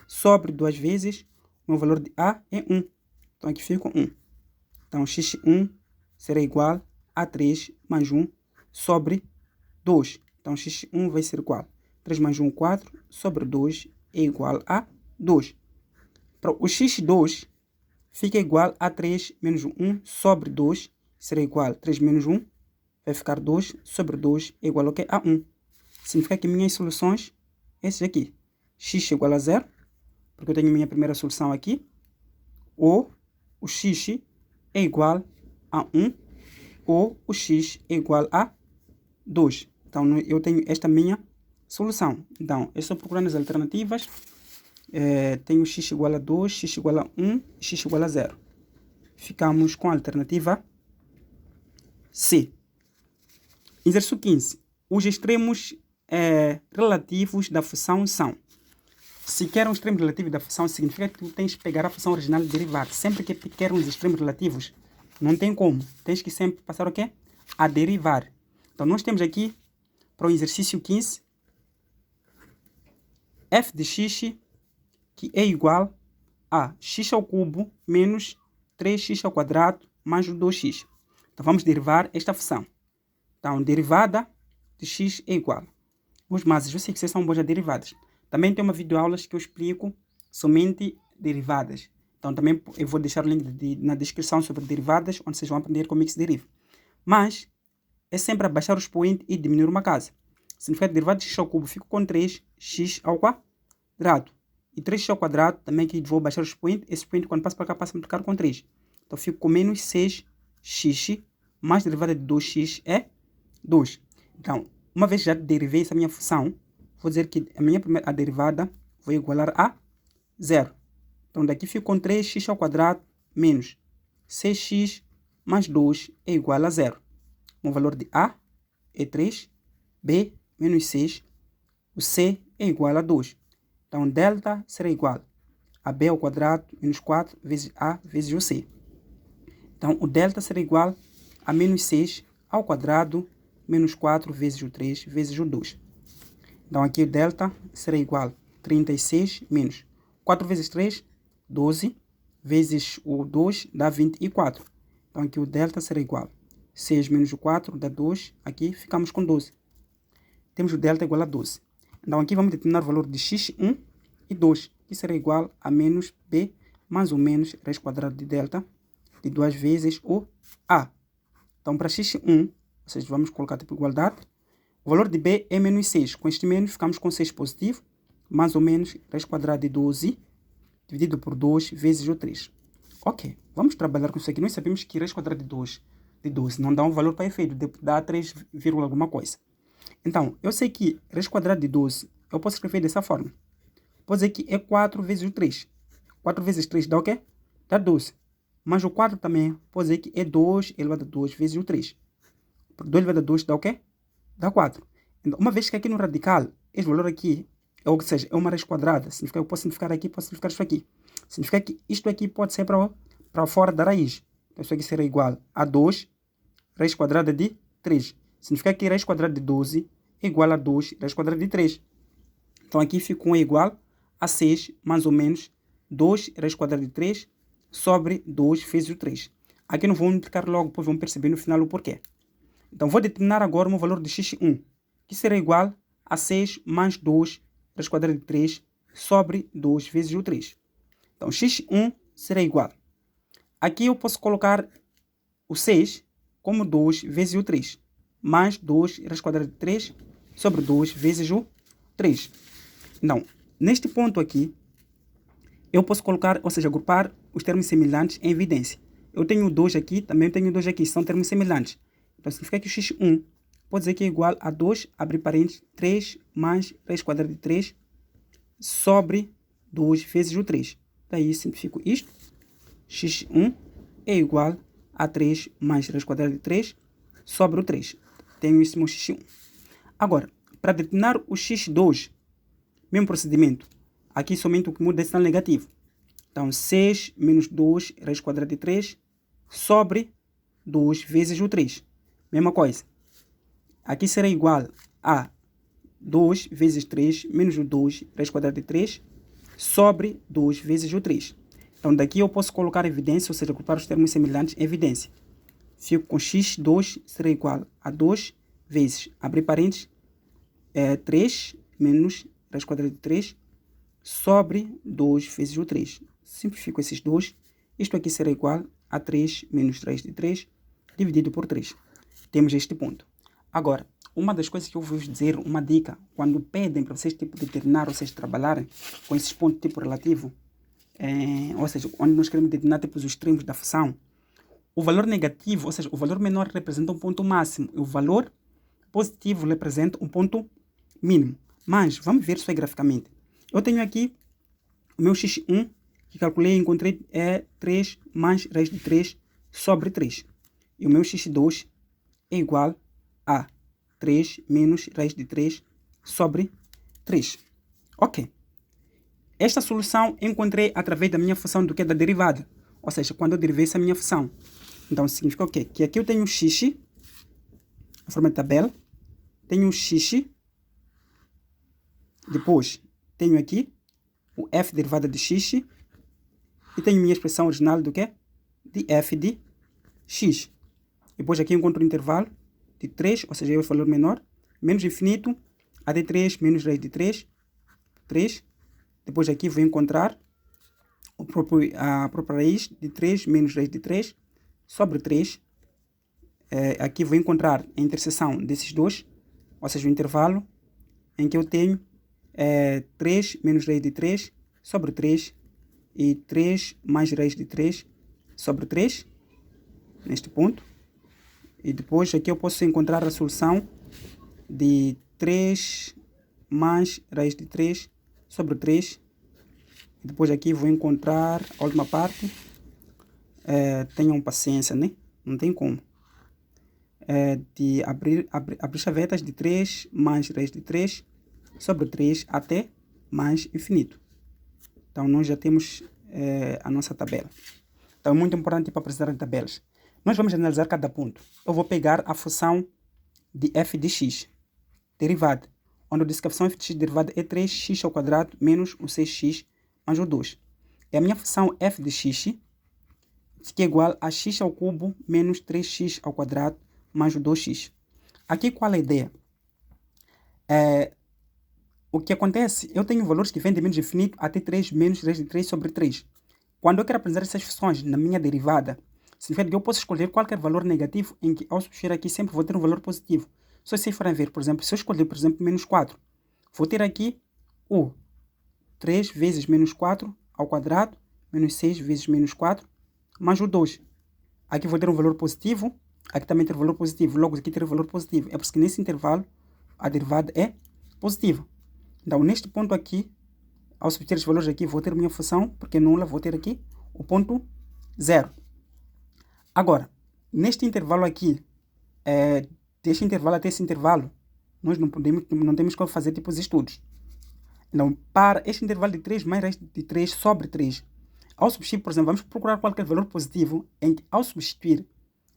sobre 2 vezes o meu valor de a é 1. Então, aqui fica 1. Então, x1 será igual a 3 mais 1 sobre 2. Então, x1 vai ser igual a 3 mais 1, 4, sobre 2 é igual a 2. Para o x2 fica igual a 3 menos 1 sobre 2, será igual a 3 menos 1, vai ficar 2 sobre 2 é igual ao que? A 1. Significa que minhas soluções, essas aqui, x é igual a 0, porque eu tenho minha primeira solução aqui, ou o x é igual a 1, ou o x é igual a 2. Então, eu tenho esta minha solução. Então, eu estou procurando as alternativas. Tenho x igual a 2, x igual a 1 e x igual a 0. Ficamos com a alternativa C. Exercício 15. Os extremos relativos da função são. Se quer um extremo relativo da função, significa que tu tens que pegar a função original e derivar. Sempre que quer uns extremos relativos, não tem como. Tens que sempre passar o quê? A derivar. Então, nós temos aqui, para o exercício 15, f de x, que é igual a x ao cubo menos 3x ao quadrado mais o 2x. Então, vamos derivar esta função. Então, derivada de x é igual. Os mas eu sei que vocês são bons a derivadas. Também tem uma videoaula que eu explico somente derivadas. Então, também eu vou deixar o link na descrição sobre derivadas, onde vocês vão aprender como é que se deriva. Mas, é sempre abaixar o expoente e diminuir uma casa. Significa que derivada de x ao cubo fico com 3x ao quadrado. E 3x ao quadrado, também que vou baixar o expoente. Esse expoente, quando passa para cá, passa a multiplicar com 3. Então, fico com menos 6x, mais derivada de 2x é 2. Então, uma vez já derivei essa minha função, vou dizer que a derivada vou igualar a 0. Então, daqui fico com 3x ao quadrado menos 6x mais 2 é igual a 0. O valor de A é 3, B menos 6, o C é igual a 2. Então, delta será igual a B ao quadrado menos 4 vezes A vezes o C. Então, o delta será igual a menos 6 ao quadrado menos 4 vezes o 3 vezes o 2. Então, aqui o delta será igual a 36 menos 4 vezes 3, 12, vezes o 2 dá 24. Então, aqui o delta será igual a 6 menos o 4 dá 2. Aqui ficamos com 12. Temos o delta igual a 12. Então, aqui vamos determinar o valor de x1 e 2, que será igual a menos b mais ou menos raiz quadrada de delta de 2 vezes o a. Então, para x1, ou seja, vamos colocar tipo igualdade. O valor de b é menos 6. Com este menos, ficamos com 6 positivo, mais ou menos raiz quadrada de 12, dividido por 2 vezes o 3. Ok, vamos trabalhar com isso aqui. Nós sabemos que raiz quadrada de 12 não dá um valor para efeito, dá 3, alguma coisa. Então, eu sei que raiz quadrada de 12, eu posso escrever dessa forma. Vou dizer que é 4 vezes o 3. 4 vezes 3 dá o quê? Dá 12. Mas o 4 também, pode dizer que é 2 elevado a 2 vezes o 3. 2 elevado a 2 dá o quê? Dá 4. Então, uma vez que aqui no radical, esse valor aqui, ou seja, é uma raiz quadrada, significa que eu posso simplificar aqui, posso simplificar isso aqui. Significa que isto aqui pode ser para fora da raiz. Então, isso aqui será igual a 2 raiz quadrada de 3. Significa que raiz quadrada de 12 é igual a 2 raiz quadrada de 3. Então, aqui fica 1 igual a 6, mais ou menos, 2 raiz quadrada de 3 sobre 2 vezes o 3. Aqui não vou multiplicar logo, depois vamos perceber no final o porquê. Então, vou determinar agora o meu valor de x1, que será igual a 6 mais 2 raiz quadrada de 3 sobre 2 vezes o 3. Então, x1 será igual. Aqui eu posso colocar o 6 como 2 vezes o 3, mais 2 raiz quadrada de 3 sobre 2 vezes o 3. Então, neste ponto aqui, eu posso colocar, ou seja, agrupar os termos semelhantes em evidência. Eu tenho 2 aqui, também tenho 2 aqui, são termos semelhantes. Então, significa que o x1 pode dizer que é igual a 2, abre parênteses, 3 mais raiz quadrada de 3 sobre 2 vezes o 3. Daí, simplifico isto. X1 é igual a 3 mais raiz quadrada de 3 sobre o 3. Tenho esse meu x1. Agora, para determinar o x2, mesmo procedimento. Aqui somente o que muda é sinal negativo. Então, 6 menos 2 raiz quadrada de 3 sobre 2 vezes o 3. Mesma coisa. Aqui será igual a 2 vezes 3 menos o 2 raiz quadrada de 3 sobre 2 vezes o 3. Então, daqui eu posso colocar evidência, ou seja, agrupar os termos semelhantes em evidência. Fico com x2 será igual a 2 vezes, abre parênteses, 3 menos raiz quadrada de 3 sobre 2 vezes o 3. Simplifico esses dois. Isto aqui será igual a 3 menos raiz de 3 dividido por 3. Temos este ponto. Agora, uma das coisas que eu vou vos dizer, uma dica, quando pedem para vocês tipo determinar, ou seja, trabalharem com esses pontos tipo relativo, ou seja, onde nós queremos determinar tipo os extremos da função, o valor negativo, ou seja, o valor menor representa um ponto máximo e o valor positivo representa um ponto mínimo. Mas vamos ver isso aí graficamente. Eu tenho aqui o meu x1, que calculei e encontrei, é 3 mais raiz de 3 sobre 3. E o meu x2 é igual a 3 menos raiz de 3 sobre 3. Ok. Esta solução encontrei através da minha função do que é da derivada. Ou seja, quando eu derivei essa minha função. Então, significa o quê? Que aqui eu tenho x, a forma de tabela. Tenho x. Depois, tenho aqui o f derivada de x. E tenho minha expressão original do que? De f de x. Depois aqui eu encontro o intervalo de 3, ou seja, é o valor menor, menos infinito, até 3 menos raiz de 3, 3. Depois aqui vou encontrar a própria raiz de 3 menos raiz de 3 sobre 3. Aqui vou encontrar a interseção desses dois, ou seja, o intervalo em que eu tenho 3 menos raiz de 3 sobre 3 e 3 mais raiz de 3 sobre 3, neste ponto. E depois aqui eu posso encontrar a solução de 3 mais raiz de 3 sobre 3. E depois aqui vou encontrar a última parte. Tenham paciência, né? Não tem como. De abrir chavetas de 3 mais raiz de 3 sobre 3 até mais infinito. Então, nós já temos a nossa tabela. Então, é muito importante para apresentar tabelas. Nós vamos analisar cada ponto. Eu vou pegar a função de f de x, derivada, onde eu disse que a função f de x derivada é 3x ao quadrado menos o 6x mais o 2. E a minha função f de x, que é igual a x ao cubo menos 3x ao quadrado mais o 2x. Aqui qual é a ideia? O que acontece, eu tenho valores que vêm de menos infinito até 3 menos raiz de 3 sobre 3. Quando eu quero apresentar essas funções na minha derivada, significa que eu posso escolher qualquer valor negativo em que ao substituir aqui sempre vou ter um valor positivo. Se vocês forem ver, por exemplo, se eu escolher, por exemplo, menos 4, vou ter aqui o 3 vezes menos 4 ao quadrado, menos 6 vezes menos 4, mais o 2. Aqui vou ter um valor positivo, aqui também ter um valor positivo, logo aqui ter um valor positivo. É por isso que nesse intervalo a derivada é positiva. Então, neste ponto aqui, ao substituir os valores aqui, vou ter minha função, porque é nula, vou ter aqui o ponto 0. Agora, neste intervalo aqui, deste intervalo até esse intervalo, nós não temos como fazer tipos de estudos. Então, para este intervalo de 3 mais raiz de 3 sobre 3, ao substituir, por exemplo, vamos procurar qualquer valor positivo em que, ao substituir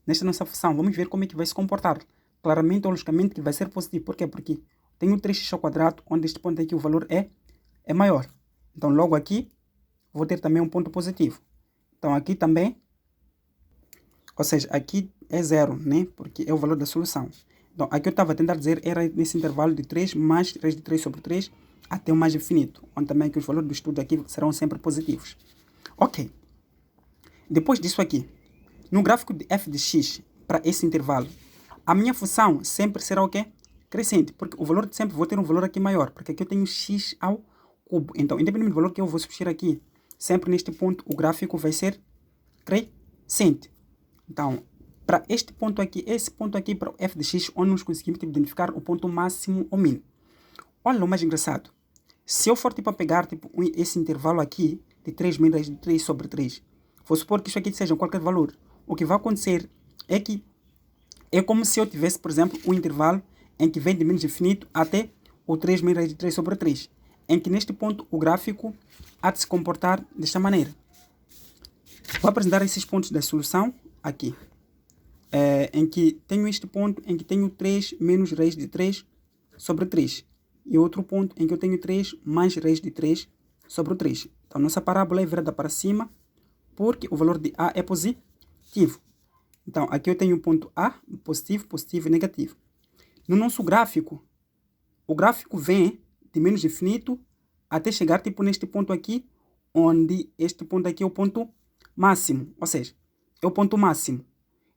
nesta nossa função, vamos ver como é que vai se comportar. Claramente ou logicamente que vai ser positivo. Por quê? Porque tenho 3x ao quadrado, onde este ponto aqui o valor é maior. Então, logo aqui, vou ter também um ponto positivo. Então, aqui também, ou seja, aqui é 0, né? Porque é o valor da solução. Então, aqui eu estava a tentar dizer, era nesse intervalo de 3 mais raiz de 3 sobre 3 até o mais infinito, onde também que os valores do estudo aqui serão sempre positivos. Ok. Depois disso aqui, no gráfico de f de x para esse intervalo, a minha função sempre será o quê? Crescente, porque o valor de sempre vou ter um valor aqui maior, porque aqui eu tenho x ao cubo. Então, independente do valor que eu vou substituir aqui, sempre neste ponto o gráfico vai ser crescente. Então, para este ponto aqui, esse ponto aqui para o f de x, onde nós conseguimos tipo, identificar o ponto máximo ou mínimo. Olha o mais engraçado. Se eu for tipo, a pegar tipo, esse intervalo aqui, de 3 menos raiz de 3 sobre 3, vou supor que isso aqui seja qualquer valor, o que vai acontecer é que é como se eu tivesse, por exemplo, um intervalo em que vem de menos infinito até o 3 menos raiz de 3 sobre 3, em que neste ponto o gráfico há de se comportar desta maneira. Vou apresentar esses pontos da solução aqui, em que tenho este ponto em que tenho 3 menos raiz de 3 sobre 3, e outro ponto em que eu tenho 3 mais raiz de 3 sobre 3. Então, nossa parábola é virada para cima, porque o valor de A é positivo. Então, aqui eu tenho o ponto A, positivo, positivo e negativo. No nosso gráfico, o gráfico vem de menos infinito até chegar tipo neste ponto aqui, onde este ponto aqui é o ponto máximo, ou seja, é o ponto máximo.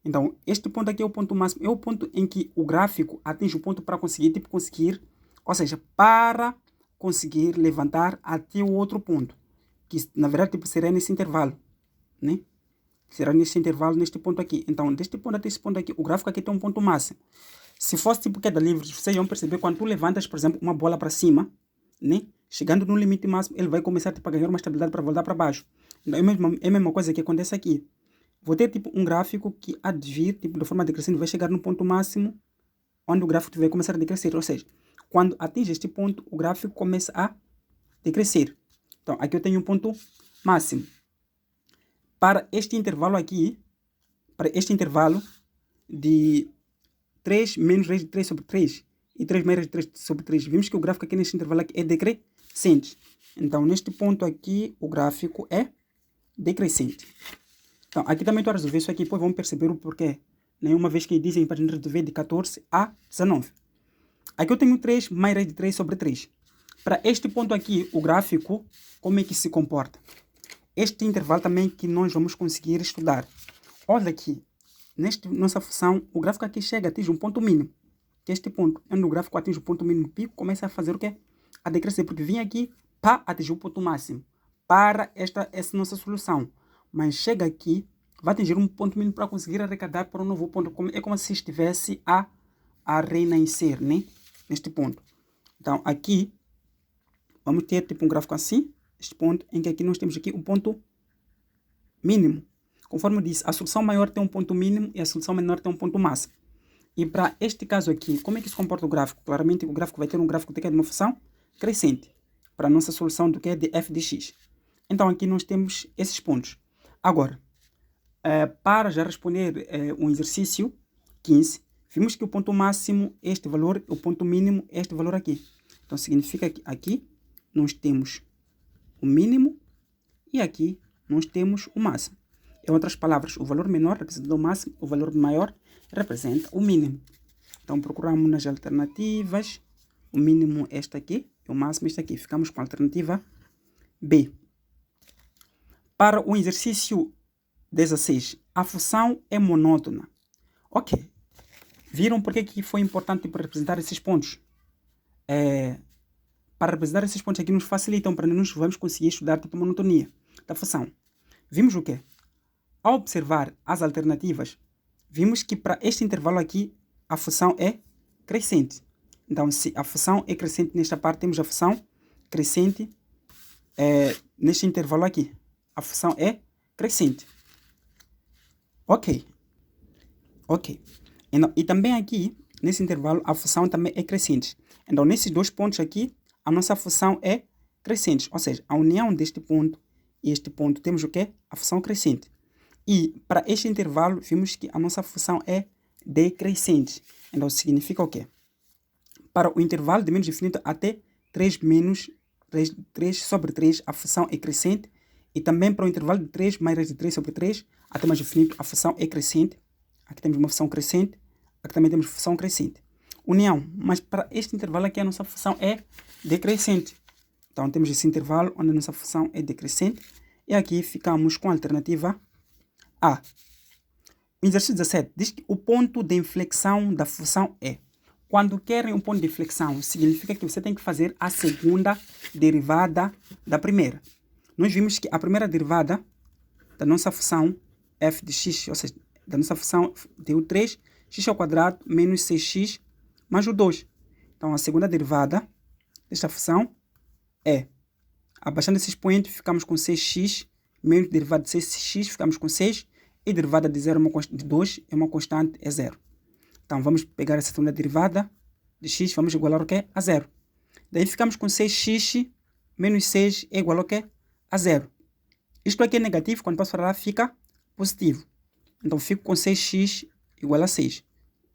Então, este ponto aqui é o ponto máximo, é o ponto em que o gráfico atinge o ponto para conseguir, ou seja, para conseguir levantar até o outro ponto, que na verdade tipo, será nesse intervalo, né? Será nesse intervalo, neste ponto aqui. Então, deste ponto até esse ponto aqui, o gráfico aqui tem um ponto máximo. Se fosse tipo queda livre, vocês vão perceber quando tu levantas, por exemplo, uma bola para cima, né? Chegando no limite máximo, ele vai começar tipo, a ganhar uma estabilidade para voltar para baixo. Então, é a mesma coisa que acontece aqui. Vou ter tipo um gráfico que há de vir, tipo, de forma decrescente, vai chegar no ponto máximo, onde o gráfico vai começar a decrescer. Ou seja, quando atinge este ponto, o gráfico começa a decrescer. Então, aqui eu tenho um ponto máximo. Para este intervalo aqui, para este intervalo de 3 menos raiz de 3 sobre 3 e 3 mais raiz de 3 sobre 3, vimos que o gráfico aqui neste intervalo aqui é decrescente. Então, neste ponto aqui, o gráfico é decrescente. Então, aqui também estou a resolver isso aqui, depois vamos perceber o porquê. Uma vez que dizem para a gente resolver de 14 a 19. Aqui eu tenho 3 mais raiz de 3 sobre 3. Para este ponto aqui, o gráfico, como é que se comporta? Este intervalo também que nós vamos conseguir estudar. Olha aqui, nesta nossa função, o gráfico aqui chega, atinge um ponto mínimo. Que é este ponto, onde o gráfico atinge o ponto mínimo pico, começa a fazer o quê? A decrescer, porque vem aqui para atingir o ponto máximo. Para essa nossa solução. Mas chega aqui, vai atingir um ponto mínimo para conseguir arrecadar para um novo ponto. É como se estivesse a renascer, né? Neste ponto. Então, aqui, vamos ter tipo um gráfico assim. Este ponto em que aqui nós temos aqui o ponto mínimo. Conforme eu disse, a solução maior tem um ponto mínimo e a solução menor tem um ponto máximo. E para este caso aqui, como é que se comporta o gráfico? Claramente o gráfico vai ter um gráfico de uma função crescente. Para a nossa solução do que é de f de x. Então aqui nós temos esses pontos. Agora, para já responder um exercício 15, vimos que o ponto máximo é este valor, o ponto mínimo é este valor aqui. Então significa que aqui nós temos o mínimo e aqui nós temos o máximo. Em outras palavras, o valor menor representa o máximo, o valor maior representa o mínimo. Então procuramos nas alternativas, o mínimo é este aqui e o máximo é este aqui. Ficamos com a alternativa B. Para o exercício 16, a função é monótona. Ok. Viram por que foi importante para representar esses pontos? Para representar esses pontos aqui nos facilitam para nós vamos conseguir estudar tipo monotonia da função. Vimos o quê? Ao observar as alternativas, vimos que para este intervalo aqui a função é crescente. Então, se a função é crescente nesta parte, temos a função crescente neste intervalo aqui. A função é crescente. Ok. E também aqui, nesse intervalo, a função também é crescente. Então, nesses dois pontos aqui, a nossa função é crescente. Ou seja, a união deste ponto e este ponto, temos o quê? A função crescente. E para este intervalo, vimos que a nossa função é decrescente. Então, significa o quê? Para o intervalo de menos infinito até 3 menos 3 sobre 3, a função é crescente. E também para o intervalo de 3 mais raiz de 3 sobre 3, até mais infinito, a função é crescente. Aqui temos uma função crescente. Aqui também temos função crescente. União. Mas para este intervalo aqui, a nossa função é decrescente. Então, temos esse intervalo onde a nossa função é decrescente. E aqui ficamos com a alternativa A. O exercício 17 diz que o ponto de inflexão da função é. Quando querem um ponto de inflexão, significa que você tem que fazer a segunda derivada da primeira. Nós vimos que a primeira derivada da nossa função f de x, ou seja, da nossa função deu 3, x ao quadrado menos 6x mais o 2. Então, a segunda derivada desta função é, abaixando esse expoente, ficamos com 6x, menos derivada de 6x, ficamos com 6, e derivada de 0 de 2 é uma constante, é 0. Então, vamos pegar essa segunda derivada de x, vamos igualar o quê? A 0. Daí ficamos com 6x menos 6 é igual ao quê? A 0. Isto aqui é negativo, quando passo para lá fica positivo. Então, fico com 6x igual a 6.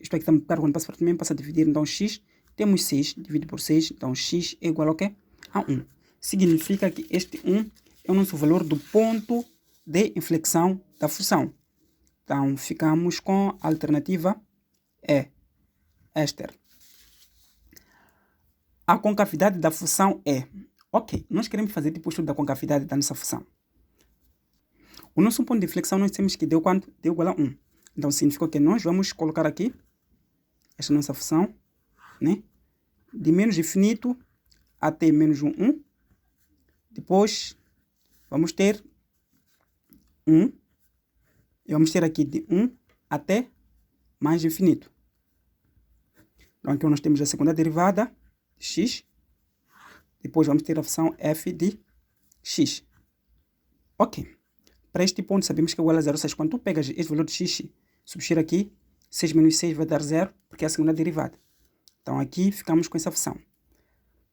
Isto aqui também, quando passo para também passa a dividir, então x, temos 6, divide por 6, então x é igual ao quê? A 1. Significa que este 1 é o nosso valor do ponto de inflexão da função. Então, ficamos com a alternativa E, esta. A concavidade da função é... Ok, nós queremos fazer tipo o estudo da concavidade da nossa função. O nosso ponto de inflexão nós temos que deu quanto? Deu igual a 1. Então, significa que nós vamos colocar aqui esta nossa função, né? De menos infinito até menos 1. Depois, vamos ter 1. E vamos ter aqui de 1 até mais infinito. Então, aqui nós temos a segunda derivada de x. Depois, vamos ter a função f de x. Ok. Para este ponto, sabemos que é igual a 0. Ou seja, quando tu pegas este valor de x, substituir aqui, 6 menos 6 vai dar 0, porque é a segunda derivada. Então, aqui ficamos com essa função.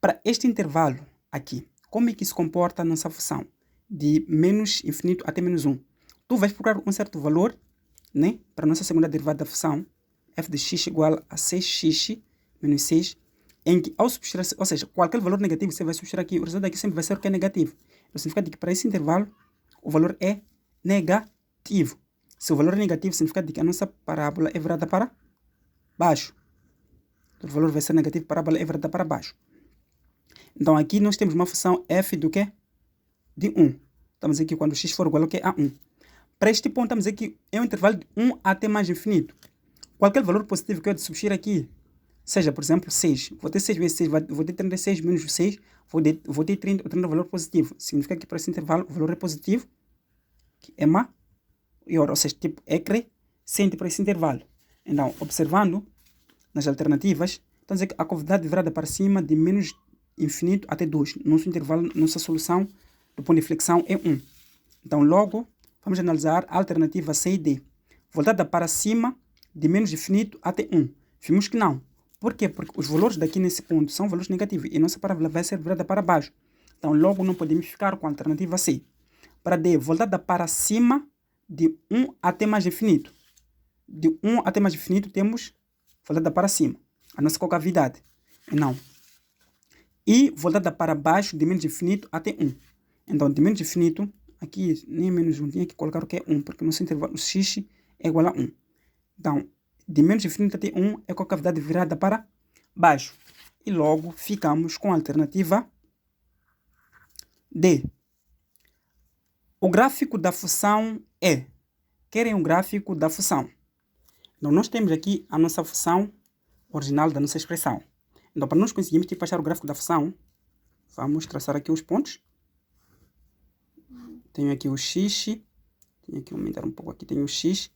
Para este intervalo aqui, como é que se comporta a nossa função? De menos infinito até menos 1. Tu vais procurar um certo valor, né? Para a nossa segunda derivada da função, f de x igual a 6x menos 6, em que ao substituir, ou seja, qualquer valor negativo você vai substituir aqui, o resultado aqui sempre vai ser o que é negativo. Então, significa que para esse intervalo, o valor é negativo. Se o valor é negativo, significa que a nossa parábola é virada para baixo. O valor vai ser negativo, a parábola é virada para baixo. Então, aqui nós temos uma função f do quê? De 1. Estamos aqui quando x for igual ao quê? A 1. Para este ponto, estamos aqui é um intervalo de 1 até mais infinito. Qualquer valor positivo que eu substituir aqui, seja, por exemplo, 6. Vou ter 6 vezes 6, vou ter 36 menos 6, vou ter 30, o 30 valor positivo. Significa que para esse intervalo o valor é positivo, que é maior, ou seja, tipo, é crescente para esse intervalo. Então, observando nas alternativas, estamos aqui a concavidade virada para cima de menos infinito até 2. Nosso intervalo, nossa solução do ponto de inflexão é 1. Então, logo, vamos analisar a alternativa C e D. Voltada para cima de menos infinito até 1. Vimos que não. Por quê? Porque os valores daqui nesse ponto são valores negativos e nossa parábola vai ser virada para baixo. Então, logo, não podemos ficar com a alternativa C. Para D, voltada para cima de 1 até mais infinito. De 1 até mais infinito, temos voltada para cima. A nossa concavidade. Não. E voltada para baixo de menos infinito até 1. Então, de menos infinito, aqui nem menos 1, tinha que colocar o que é 1, porque nosso intervalo, o x é igual a 1. Então, de menos infinito até 1 é concavidade virada para baixo. E logo ficamos com a alternativa D. O gráfico da função é. Querem um gráfico da função. Então, nós temos aqui a nossa função original da nossa expressão. Então, para nós conseguirmos tipo, achar o gráfico da função, vamos traçar aqui os pontos. Tenho aqui o x, tenho que aumentar um pouco aqui, tenho o x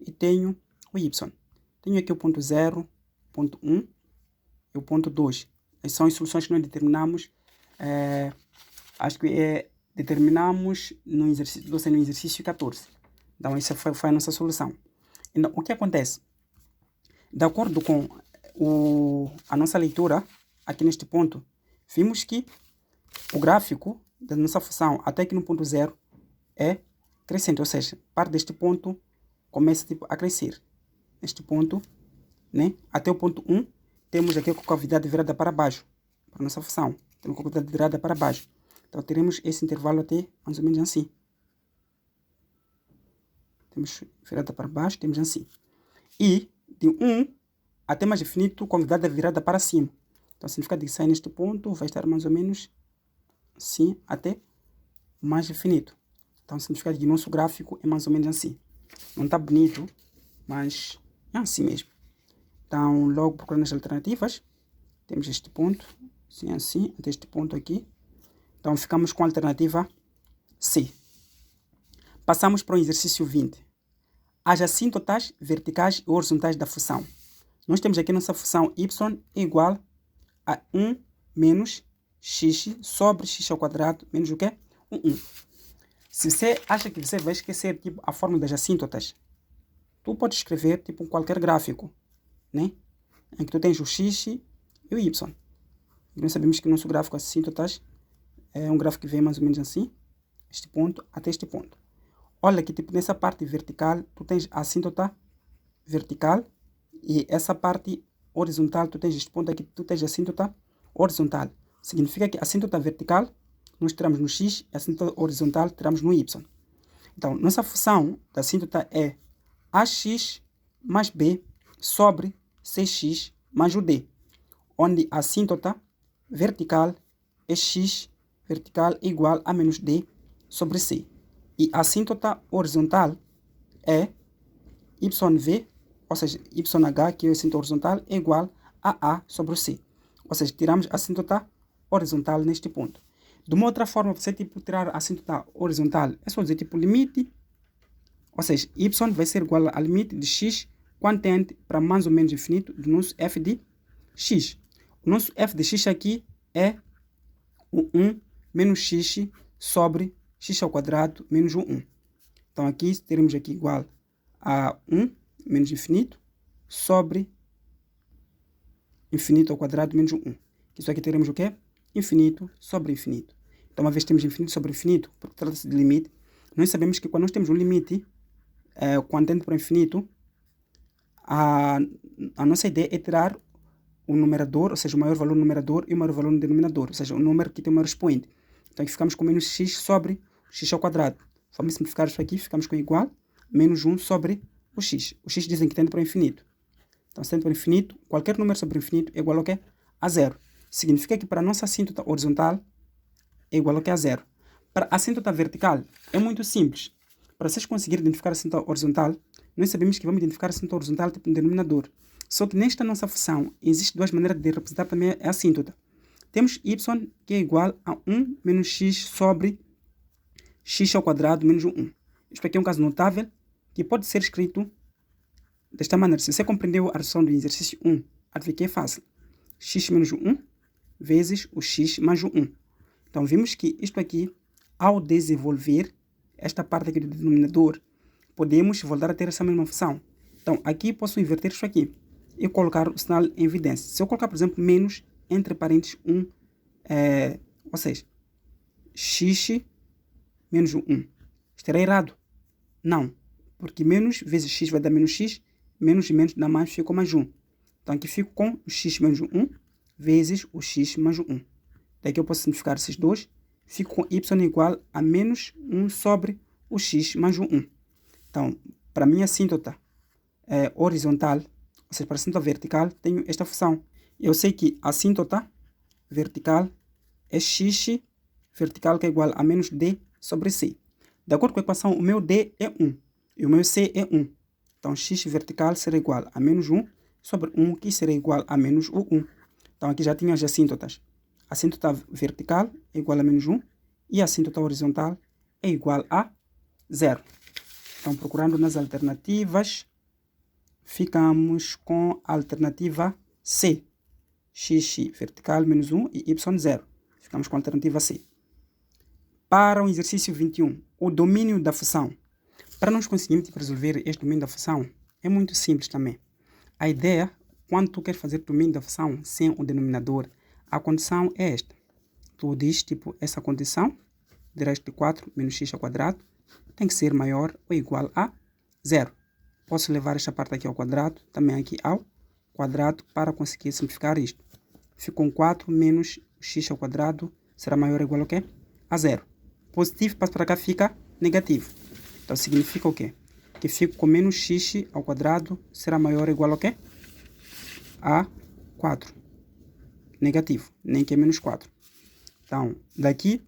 e tenho o y. Tenho aqui o ponto 0, ponto 1 e o ponto 2. Essas são as soluções que nós determinamos, determinamos no exercício 14. Então, essa foi a nossa solução. Então, o que acontece? De acordo com a nossa leitura, aqui neste ponto, vimos que o gráfico da nossa função até aqui no ponto 0 é crescente, ou seja, parte deste ponto começa tipo, a crescer. Neste ponto, né, até o ponto 1, temos aqui a concavidade virada para baixo, para a nossa função. Temos a concavidade virada para baixo. Então, teremos esse intervalo até mais ou menos assim. Temos virada para baixo, temos assim. E de 1 até mais infinito, concavidade virada para cima. Então, significa que sai neste ponto, vai estar mais ou menos assim, até mais infinito. Então, significa que nosso gráfico é mais ou menos assim. Não está bonito, mas é assim mesmo. Então, logo procurando as alternativas, temos este ponto, assim, até este ponto aqui. Então, ficamos com a alternativa C. Passamos para o exercício 20. as assíntotas verticais e horizontais da função. Nós temos aqui nossa função y é igual a 1 menos x sobre x ao quadrado menos o quê? 1. Se você acha que você vai esquecer tipo, a fórmula das assíntotas, tu pode escrever tipo qualquer gráfico, né? Em que tu tens o x e o y. E nós sabemos que o nosso gráfico assíntotas é um gráfico que vem mais ou menos assim, este ponto até este ponto. Olha que tipo nessa parte vertical tu tens a assíntota vertical e essa parte horizontal tu tens este ponto aqui, tu tens a assíntota horizontal. Significa que a assíntota vertical nós tiramos no x e a assíntota horizontal tiramos no y. Então, nossa função da assíntota é ax mais b sobre 6x mais o d, onde a assíntota vertical é x vertical igual a menos d sobre c. E a assíntota horizontal é yv, ou seja, YH, que é a assíntota horizontal, é igual a A sobre o C. Ou seja, tiramos a assíntota horizontal neste ponto. De uma outra forma, você tipo, tirar a assíntota horizontal, é só dizer tipo limite, ou seja, y vai ser igual ao limite de x quando tende para mais ou menos infinito do nosso f de x. O nosso f de x aqui é o 1 menos x sobre x ao quadrado menos o 1. Então aqui teremos aqui igual a 1 menos infinito sobre infinito ao quadrado menos o 1. Isso aqui teremos o quê? Infinito sobre infinito. Então, uma vez temos infinito sobre infinito, porque trata-se de limite, nós sabemos que quando nós temos um limite, quando tende para o infinito, a nossa ideia é tirar o numerador, ou seja, o maior valor no numerador e o maior valor no denominador, ou seja, o número que tem o maior expoente. Então, aqui ficamos com menos x sobre x ao quadrado. Vamos simplificar isso aqui, ficamos com igual menos 1 sobre o x. O x dizem que tende para o infinito. Então, se tende para o infinito, qualquer número sobre o infinito é igual ao quê? A zero. Significa que para a nossa assíntota horizontal é igual ao que a zero. Para a assíntota vertical é muito simples. Para vocês conseguirem identificar a assíntota horizontal, nós sabemos que vamos identificar a assíntota horizontal tipo no denominador. Só que nesta nossa função, existem duas maneiras de representar também a assíntota. Temos y, que é igual a 1 menos x sobre x ao quadrado menos 1. Isto aqui é um caso notável que pode ser escrito desta maneira. Se você compreendeu a resolução do exercício 1, adivinha que é fácil. X menos 1 vezes o x mais o 1. Então, vimos que isto aqui, ao desenvolver esta parte aqui do denominador, podemos voltar a ter essa mesma função. Então, aqui posso inverter isso aqui e colocar o sinal em evidência. Se eu colocar, por exemplo, menos entre parênteses 1, ou seja, x menos 1. Estará errado? Não, porque menos vezes x vai dar menos x, menos e menos dá mais, ficou mais 1. Então, aqui fico com o x menos 1 vezes o x mais 1. Daqui eu posso simplificar esses dois. Fico com y igual a menos 1 sobre o x mais 1. Então, para a minha assíntota horizontal, ou seja, para a assíntota vertical, tenho esta função. Eu sei que a assíntota vertical é x vertical, que é igual a menos d sobre c. De acordo com a equação, o meu d é 1 e o meu c é 1. Então, x vertical será igual a menos 1 sobre 1, que será igual a menos o 1. Então, aqui já tinha as assíntotas. A assíntota vertical é igual a menos 1 e a assíntota horizontal é igual a 0. Então, procurando nas alternativas, ficamos com a alternativa C. X vertical menos 1 e y 0. Ficamos com a alternativa C. Para o exercício 21, o domínio da função. Para nós conseguirmos resolver este domínio da função, é muito simples também. A ideia, quando tu queres fazer o domínio da função sem o denominador, a condição é esta. Tu diz, tipo, essa condição de raiz de 4 menos x ao quadrado tem que ser maior ou igual a 0. Posso levar esta parte aqui ao quadrado, também aqui ao quadrado, para conseguir simplificar isto. Fico com 4 menos x ao quadrado será maior ou igual ao quê? A 0. Positivo, passa para cá, fica negativo. Então, significa o quê? Que fico com menos x ao quadrado será maior ou igual ao quê? A 4. Negativo, nem que é menos 4. Então, daqui,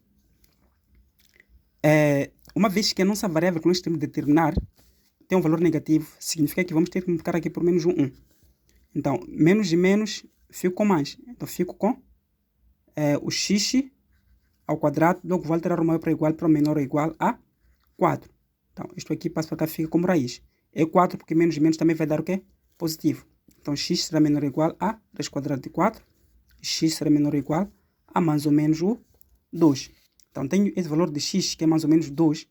uma vez que a nossa variável que nós temos de determinar tem um valor negativo, significa que vamos ter que multiplicar aqui por menos 1. Então, menos e menos, fico com mais. Então, fico com o x ao quadrado, logo vou alterar o maior para igual para o menor ou igual a 4. Então, isto aqui passa para cá, fica como raiz. É 4 porque menos e menos também vai dar o quê? Positivo. Então x será menor ou igual a raiz quadrada de 4. X será menor ou igual a mais ou menos o 2. Então tenho esse valor de x que é mais ou menos 2.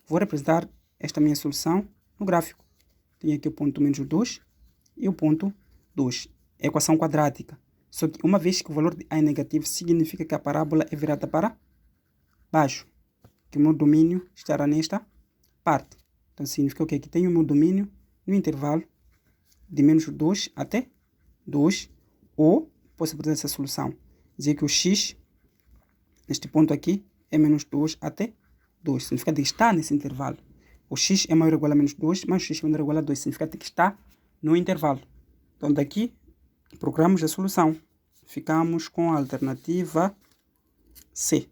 Vou representar esta minha solução no gráfico. Tenho aqui o ponto menos 2 e o ponto 2. É equação quadrática. Só que uma vez que o valor de a é negativo, significa que a parábola é virada para baixo. Que o meu domínio estará nesta parte. Então significa o quê? Que tenho o meu domínio no intervalo de menos 2 até 2. Ou posso apresentar essa solução. Dizer que o x, neste ponto aqui, é menos 2 até 2. Significa que está nesse intervalo. O x é maior ou igual a menos 2, mas o x é menor ou igual a 2. Significa que está no intervalo. Então daqui, procuramos a solução. Ficamos com a alternativa C.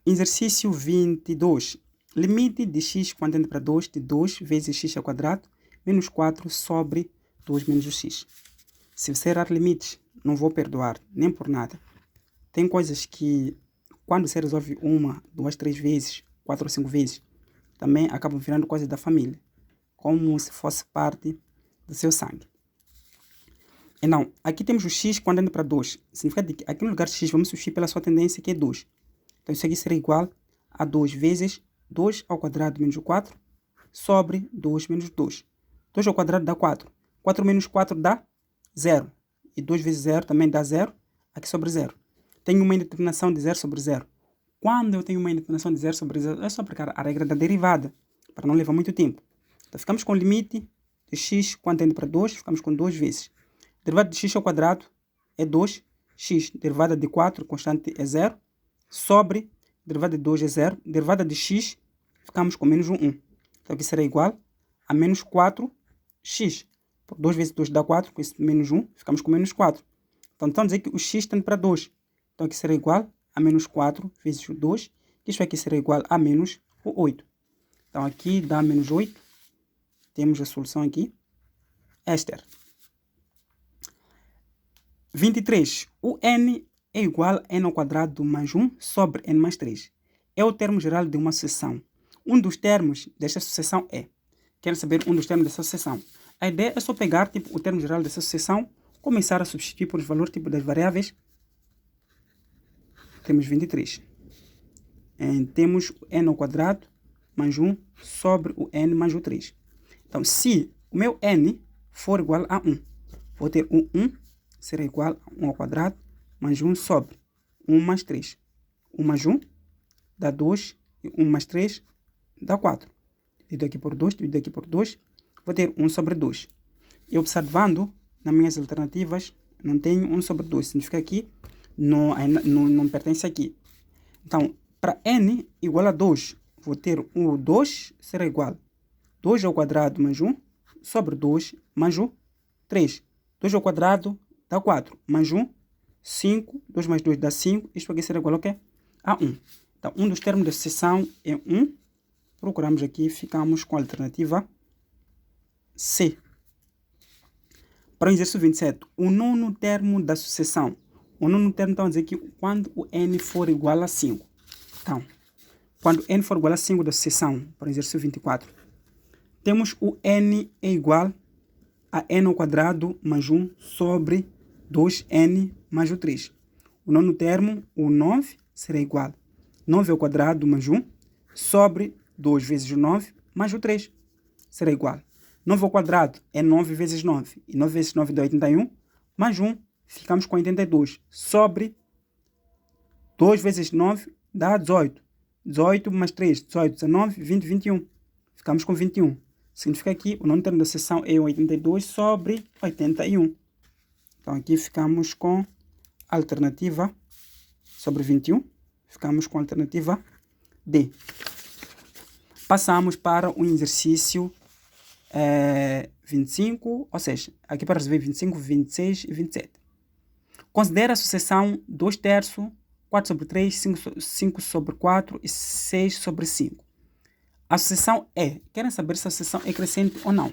Exercício 22. Limite de x quando tende para 2 de 2 vezes x ao quadrado menos 4 sobre 2 menos o x. Se você errar limites, não vou perdoar, nem por nada. Tem coisas que, quando você resolve 1, 2, 3 vezes, 4 ou 5 vezes, também acabam virando coisas da família, como se fosse parte do seu sangue. Então, aqui temos o x quando tende para 2. Significa que aqui no lugar de x vamos substituir pela sua tendência, que é 2. Então, isso aqui será igual a 2 vezes 2 ao quadrado menos o 4 sobre 2 menos 2. 2 ao quadrado dá 4. 4 menos 4 dá 0. E 2 vezes 0 também dá 0, aqui sobre 0. Tenho uma indeterminação de 0 sobre 0. Quando eu tenho uma indeterminação de 0 sobre 0, é só aplicar a regra da derivada, para não levar muito tempo. Então, ficamos com o limite de x quando tende para 2, ficamos com 2 vezes. Derivada de x ao quadrado é 2x. Derivada de 4, constante é 0. Sobre, derivada de 2 é 0. Derivada de x, ficamos com menos 1. Então aqui será igual a menos 4x. Por 2 vezes 2 dá 4, com esse menos 1, ficamos com menos 4. Então, estamos a dizer que o x tende para 2. Então aqui será igual a menos 4 vezes o 2. Isso aqui será igual a menos o 8. Então aqui dá menos 8. Temos a solução aqui. Esta. 23. O n é igual a n ao quadrado mais 1 sobre n mais 3. É o termo geral de uma sucessão. Um dos termos desta sucessão é. Quero saber um dos termos dessa sucessão. A ideia é só pegar o termo geral dessa sucessão, começar a substituir por valor das variáveis. Temos 23. Temos o n ao quadrado mais 1 sobre o n mais o 3. Então, se o meu n for igual a 1, vou ter o 1 será igual a 1 ao quadrado mais 1 sobre 1 mais 3. 1 mais 1 dá 2 e 1 mais 3 dá 4. Dividido aqui por 2, dividido aqui por 2, vou ter 1 sobre 2. E observando nas minhas alternativas, não tenho 1 sobre 2. Significa que não pertence aqui. Então, para n igual a 2, vou ter o 2 será igual a 2 ao quadrado mais 1 sobre 2 mais o 3. 2 ao quadrado dá 4, mais 1, 5, 2 mais 2 dá 5, isto aqui será igual ao quê? A 1. Então, um dos termos da sucessão é 1. Procuramos aqui, ficamos com a alternativa C. Para o exercício 27, o nono termo da sucessão. O nono termo está a dizer que quando o n for igual a 5. Então, quando n for igual a 5 da sucessão, para o exercício 24, temos o n é igual a n ao quadrado mais 1 sobre 2n mais o 3. O nono termo, o 9, será igual a 9 ao quadrado mais 1 sobre 2 vezes o 9 mais o 3. Será igual. 9 ao quadrado é 9 vezes 9. E 9 vezes 9 dá 81. Mais 1, ficamos com 82. Sobre 2 vezes 9 dá 18. 18 mais 3, 18, 19, 20, 21. Ficamos com 21. Significa que o nono termo da seção é 82 sobre 81. Então aqui ficamos com a alternativa sobre 21. Ficamos com a alternativa D. Passamos para o exercício 25, ou seja, aqui para resolver 25, 26 e 27. Considera a sucessão 2 terços, 4 sobre 3, 5 sobre 4 e 6 sobre 5. A sucessão é. Querem saber se a sucessão é crescente ou não?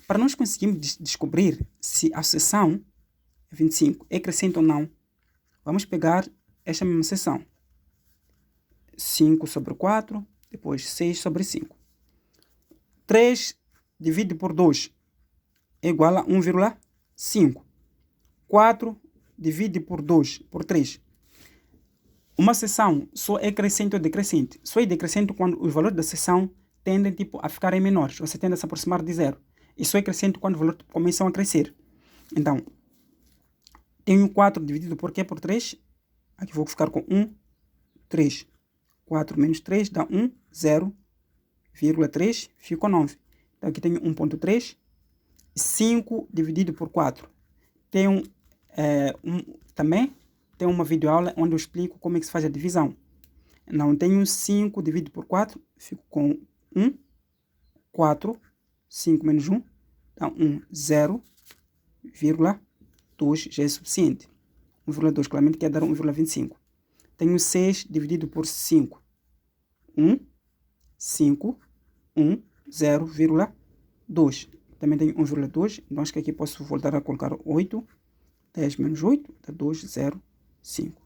Para nós conseguirmos descobrir se a sucessão 25 é crescente ou não, vamos pegar esta mesma sucessão. 5 sobre 4, depois 6 sobre 5. 3 dividido por 2 é igual a 1,5. 4 dividido por 2, por 3. Uma seção só é crescente ou decrescente? Só é decrescente quando os valores da seção tendem a ficarem menores. Você tende a se aproximar de zero. E só é crescente quando os valores começam a crescer. Então, tenho 4 dividido por quê? Por 3. Aqui vou ficar com 1, 3. 4 menos 3 dá 1, 0,3, fica 9. Então, aqui tenho 1,3. 5 dividido por 4. Tenho também tem uma videoaula onde eu explico como é que se faz a divisão. Não tenho 5 dividido por 4, fico com 1, 4, 5 menos 1, então 1, 0,2 já é suficiente. 1,2 claramente quer dar 1,25. Tenho 6 dividido por 5, 1, 5, 1, 0,2. Também tenho 1,2, então acho que aqui posso voltar a colocar 8, 10 menos 8, dá 2, 0, 5.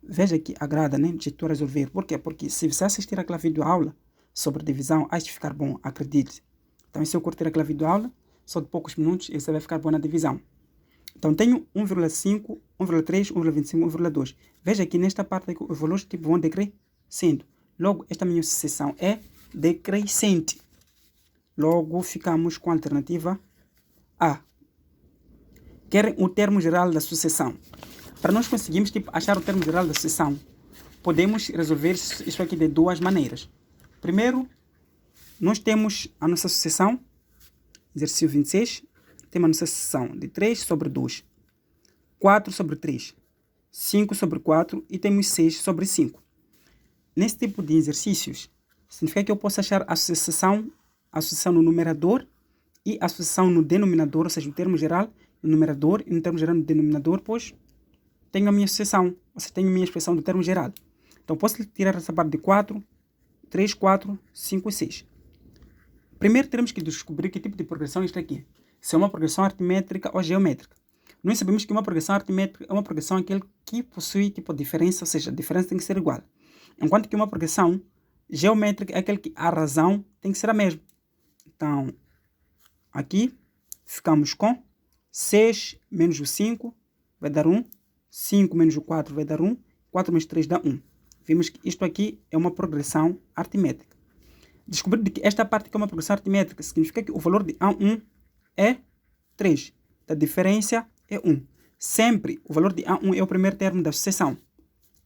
Veja que agrada, né, de tu resolver. Por quê? Porque se você assistir aquela videoaula sobre divisão, acho que ficar bom, acredite. Então, se eu curtir aquela videoaula, só de poucos minutos, você vai ficar bom na divisão. Então, tenho 1,5, 1,3, 1,25, 1,2. Veja que nesta parte aqui, os valores vão decrescendo. Logo, esta minha sucessão é decrescente. Logo, ficamos com a alternativa A. Querem o termo geral da sucessão. Para nós conseguirmos achar o termo geral da sucessão, podemos resolver isso aqui de duas maneiras. Primeiro, nós temos a nossa sucessão, exercício 26, temos a nossa sucessão de 3 sobre 2, 4 sobre 3, 5 sobre 4 e temos 6 sobre 5. Nesse tipo de exercícios, significa que eu posso achar a sucessão no numerador e a sucessão no denominador, ou seja, o termo geral no numerador e no termo geral no denominador, pois tenho a minha sucessão, ou seja, tenho a minha expressão do termo geral. Então, posso tirar essa parte de 4, 3, 4, 5 e 6. Primeiro, teremos que descobrir que tipo de progressão é isto aqui. Se é uma progressão aritmétrica ou geométrica. Nós sabemos que uma progressão aritmétrica é uma progressão aquele que possui tipo de diferença, ou seja, a diferença tem que ser igual. Enquanto que uma progressão geométrica é aquele que a razão tem que ser a mesma. Então, aqui ficamos com 6 menos o 5 vai dar 1. 5 menos o 4 vai dar 1. 4 menos 3 dá 1. Vimos que isto aqui é uma progressão aritmétrica. Descobrir que esta parte que é uma progressão aritmétrica significa que o valor de A1 é 3. A diferença é 1. Sempre o valor de A1 é o primeiro termo da sucessão.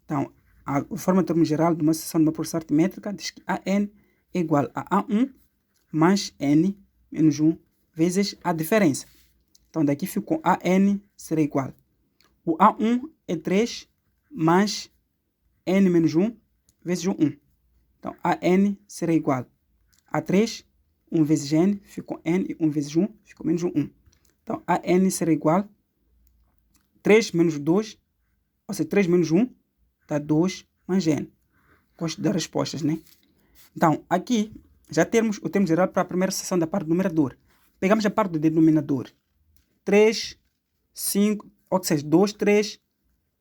Então, a forma de termo geral de uma sucessão de uma progressão aritmétrica diz que AN é igual a A1 mais N menos 1 vezes a diferença. Então, daqui ficou AN será igual. O A1 é 3 mais N menos 1 vezes o 1. Então, AN será igual a 3, 1 vezes N, ficou N, e 1 vezes 1, ficou menos 1. Então, AN será igual a 3 menos 2, ou seja, 3 menos 1, dá 2 mais N. Gosto das respostas, né? Então, aqui, já temos o termo geral para a primeira seção da parte do numerador. Pegamos a parte do denominador. 3, 5, ou seja, 2, 3,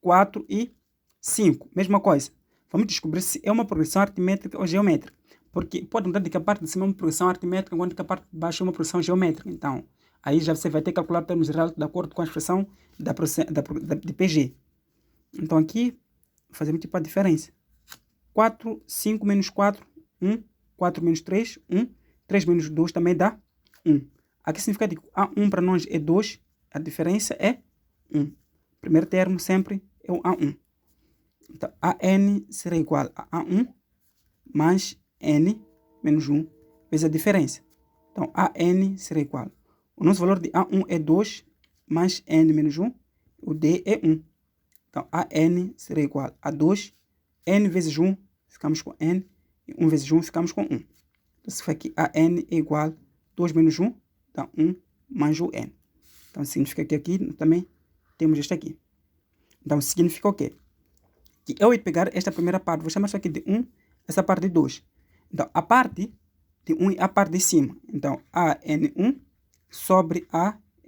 4 e 5. Mesma coisa. Vamos descobrir se é uma progressão aritmétrica ou geométrica. Porque pode mudar de que a parte de cima é uma progressão aritmétrica, enquanto que a parte de baixo é uma progressão geométrica. Então, aí já você vai ter que calcular o termo geral de acordo com a expressão de PG. Então, aqui, fazemos tipo a diferença. 4, 5 menos 4, 1. 4 menos 3, 1. 3 menos 2 também dá 1. Aqui significa que A1 para nós é 2. A diferença é 1. Primeiro termo sempre é o A1. Então, AN será igual a A1 mais N menos 1 vezes a diferença. Então, AN será igual. O nosso valor de A1 é 2 mais N menos 1. O D é 1. Então, AN será igual a 2. N vezes 1, ficamos com N. E 1 vezes 1, ficamos com 1. Então, se for aqui, AN é igual a 2 menos 1, dá 1 mais o N. Então, significa que aqui também temos este aqui. Então, significa o quê? Que eu ia pegar esta primeira parte, vou chamar isso aqui de 1, essa parte de 2. Então, a parte de 1 é a parte de cima. Então, AN1 sobre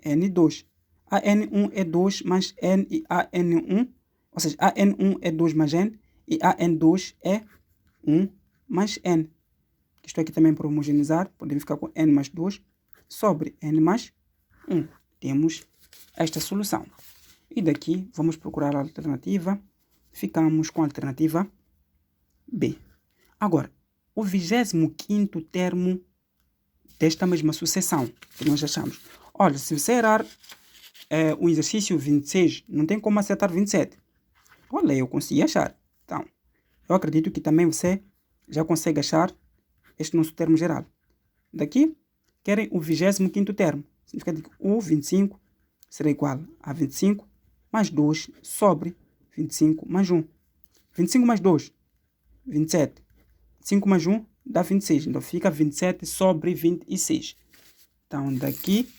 AN2. AN1 é 2 mais N e AN1, ou seja, AN1 é 2 mais N e AN2 é 1 mais N. Isto aqui também para homogeneizar, podemos ficar com n mais 2 sobre n mais 1. Temos esta solução. E daqui vamos procurar a alternativa. Ficamos com a alternativa B. Agora, o 25º termo desta mesma sucessão que nós achamos. Olha, se você errar o exercício 26, não tem como acertar 27. Olha, eu consegui achar. Então, eu acredito que também você já consegue achar este nosso termo geral. Daqui, querem o 25º termo. Significa que o 25 será igual a 25 mais 2 sobre 25 mais 1. 25 mais 2, 27. 5 mais 1 dá 26. Então, fica 27 sobre 26. Então, daqui,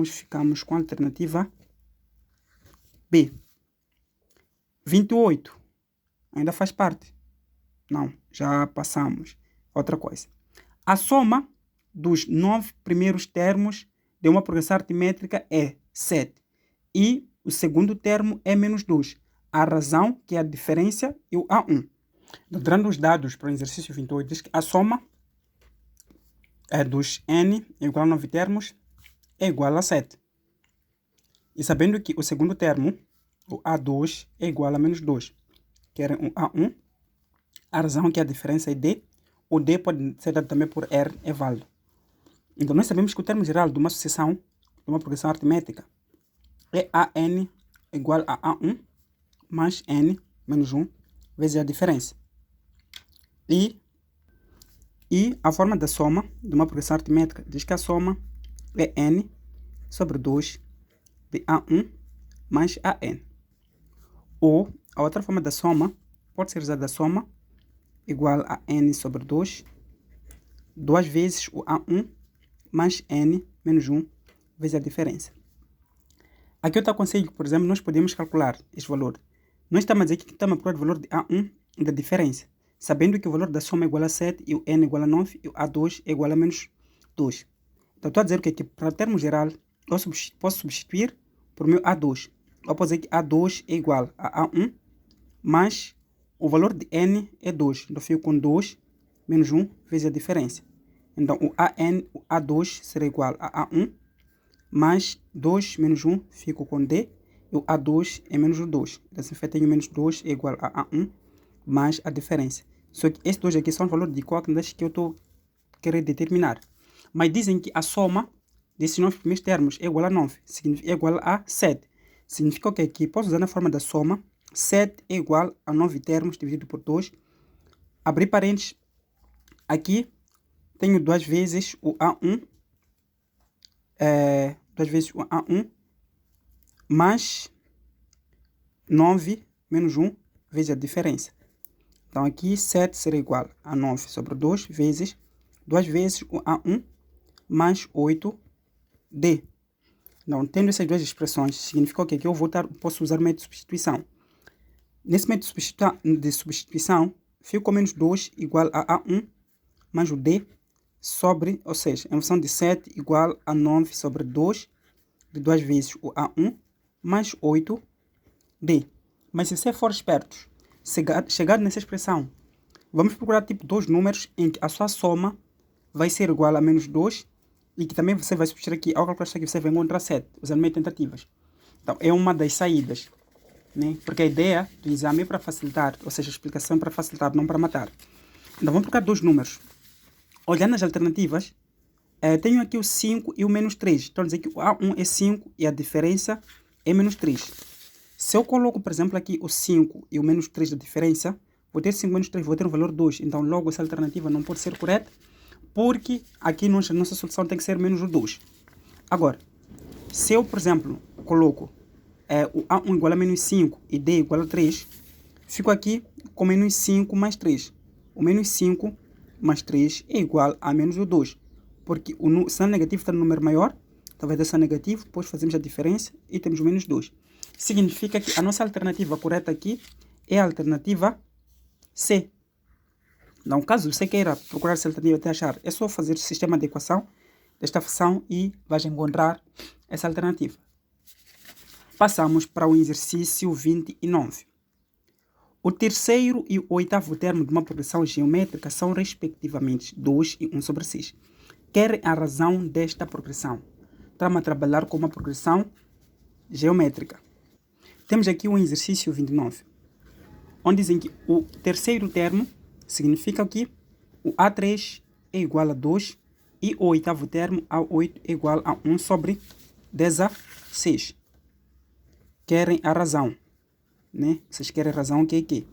ficamos com a alternativa B. 28. Ainda faz parte? Não, já passamos. Outra coisa. A soma dos 9 primeiros termos de uma progressão aritmétrica é 7. E o segundo termo é menos 2. A razão, que é a diferença, e o A1. Dando os dados para o exercício 28, diz que a soma dos n igual a 9 termos é igual a 7. E sabendo que o segundo termo, o A2, é igual a menos 2. Querem um A1. A razão, que é a diferença, é D. O D pode ser dado também por R, é válido. Então, nós sabemos que o termo geral de uma sucessão, de uma progressão aritmética, é AN igual a A1 mais N menos 1 vezes a diferença. E a forma da soma de uma progressão aritmética diz que a soma é N sobre 2 de A1 mais AN. Ou a outra forma da soma pode ser usada a soma igual a N sobre 2, 2 vezes o A1 mais N menos 1 vezes a diferença. Aqui eu te aconselho, por exemplo, nós podemos calcular este valor. Nós estamos a dizer que estamos a procurar o valor de A1 e da diferença, sabendo que o valor da soma é igual a 7 e o N é igual a 9 e o A2 é igual a menos 2. Então, estou a dizer que para o termo geral, eu posso substituir por meu A2. Eu posso dizer que A2 é igual a A1 mais o valor de N é 2. Então, fico com 2 menos 1 vezes a diferença. Então, o A2 será igual a A1 mais 2 menos 1, fico com D. E o A2 é menos o 2. Então, assim, eu tenho menos 2 é igual a A1 mais a diferença. Só que esses dois aqui são valores de coordenadas que eu estou querendo determinar. Mas dizem que a soma desses 9 primeiros termos é igual a 9. É igual a 7. Significa que aqui posso usar na forma da soma. 7 é igual a 9 termos dividido por 2. Abrir parênteses. Aqui tenho 2 vezes o A1. 2 vezes o A1 mais 9 menos 1 vezes a diferença. Então, aqui 7 será igual a 9 sobre 2 vezes 2 vezes o A1 mais 8D. Então, tendo essas duas expressões, significa que aqui eu posso usar o método de substituição. Nesse método de substituição, fico com menos 2 igual a A1 mais o D sobre, ou seja, em função de 7 igual a 9 sobre 2 de 2 vezes o A1 mais 8D. Mas se você for esperto, chegar nessa expressão, vamos procurar tipo dois números em que a sua soma vai ser igual a menos 2 e que também você vai substituir aqui, ao calcular isso aqui, você vai encontrar 7, usando meio tentativas. Então, é uma das saídas, né? Porque a ideia do exame é para facilitar, ou seja, a explicação é para facilitar, não para matar. Então, vamos procurar dois números. Olhando as alternativas, tenho aqui o 5 e o menos 3. Então, dizer que o A1 é 5 e a diferença é menos 3. Se eu coloco, por exemplo, aqui o 5 e o menos 3 da diferença, vou ter 5 menos 3, vou ter um valor 2. Então, logo, essa alternativa não pode ser correta, porque aqui nossa solução tem que ser menos o 2. Agora, se eu, por exemplo, coloco o A1 igual a menos 5 e D igual a 3, fico aqui com menos 5 mais 3. O menos 5 mais 3 é igual a menos o 2. Porque o sinal negativo está no número maior, então vai dar sinal negativo, depois fazemos a diferença e temos o menos 2. Significa que a nossa alternativa correta aqui é a alternativa C. Então, caso você queira procurar essa alternativa até achar, é só fazer o sistema de equação desta função e vai encontrar essa alternativa. Passamos para o exercício 29. O terceiro e o oitavo termo de uma progressão geométrica são respectivamente 2 e 1 sobre 6. Querem a razão desta progressão. Estamos a trabalhar com uma progressão geométrica. Temos aqui o exercício 29, onde dizem que o terceiro termo significa que o A3 é igual a 2 e o oitavo termo, A8, é igual a 1 sobre 16. Querem a razão, né? Vocês querem a razão que é que?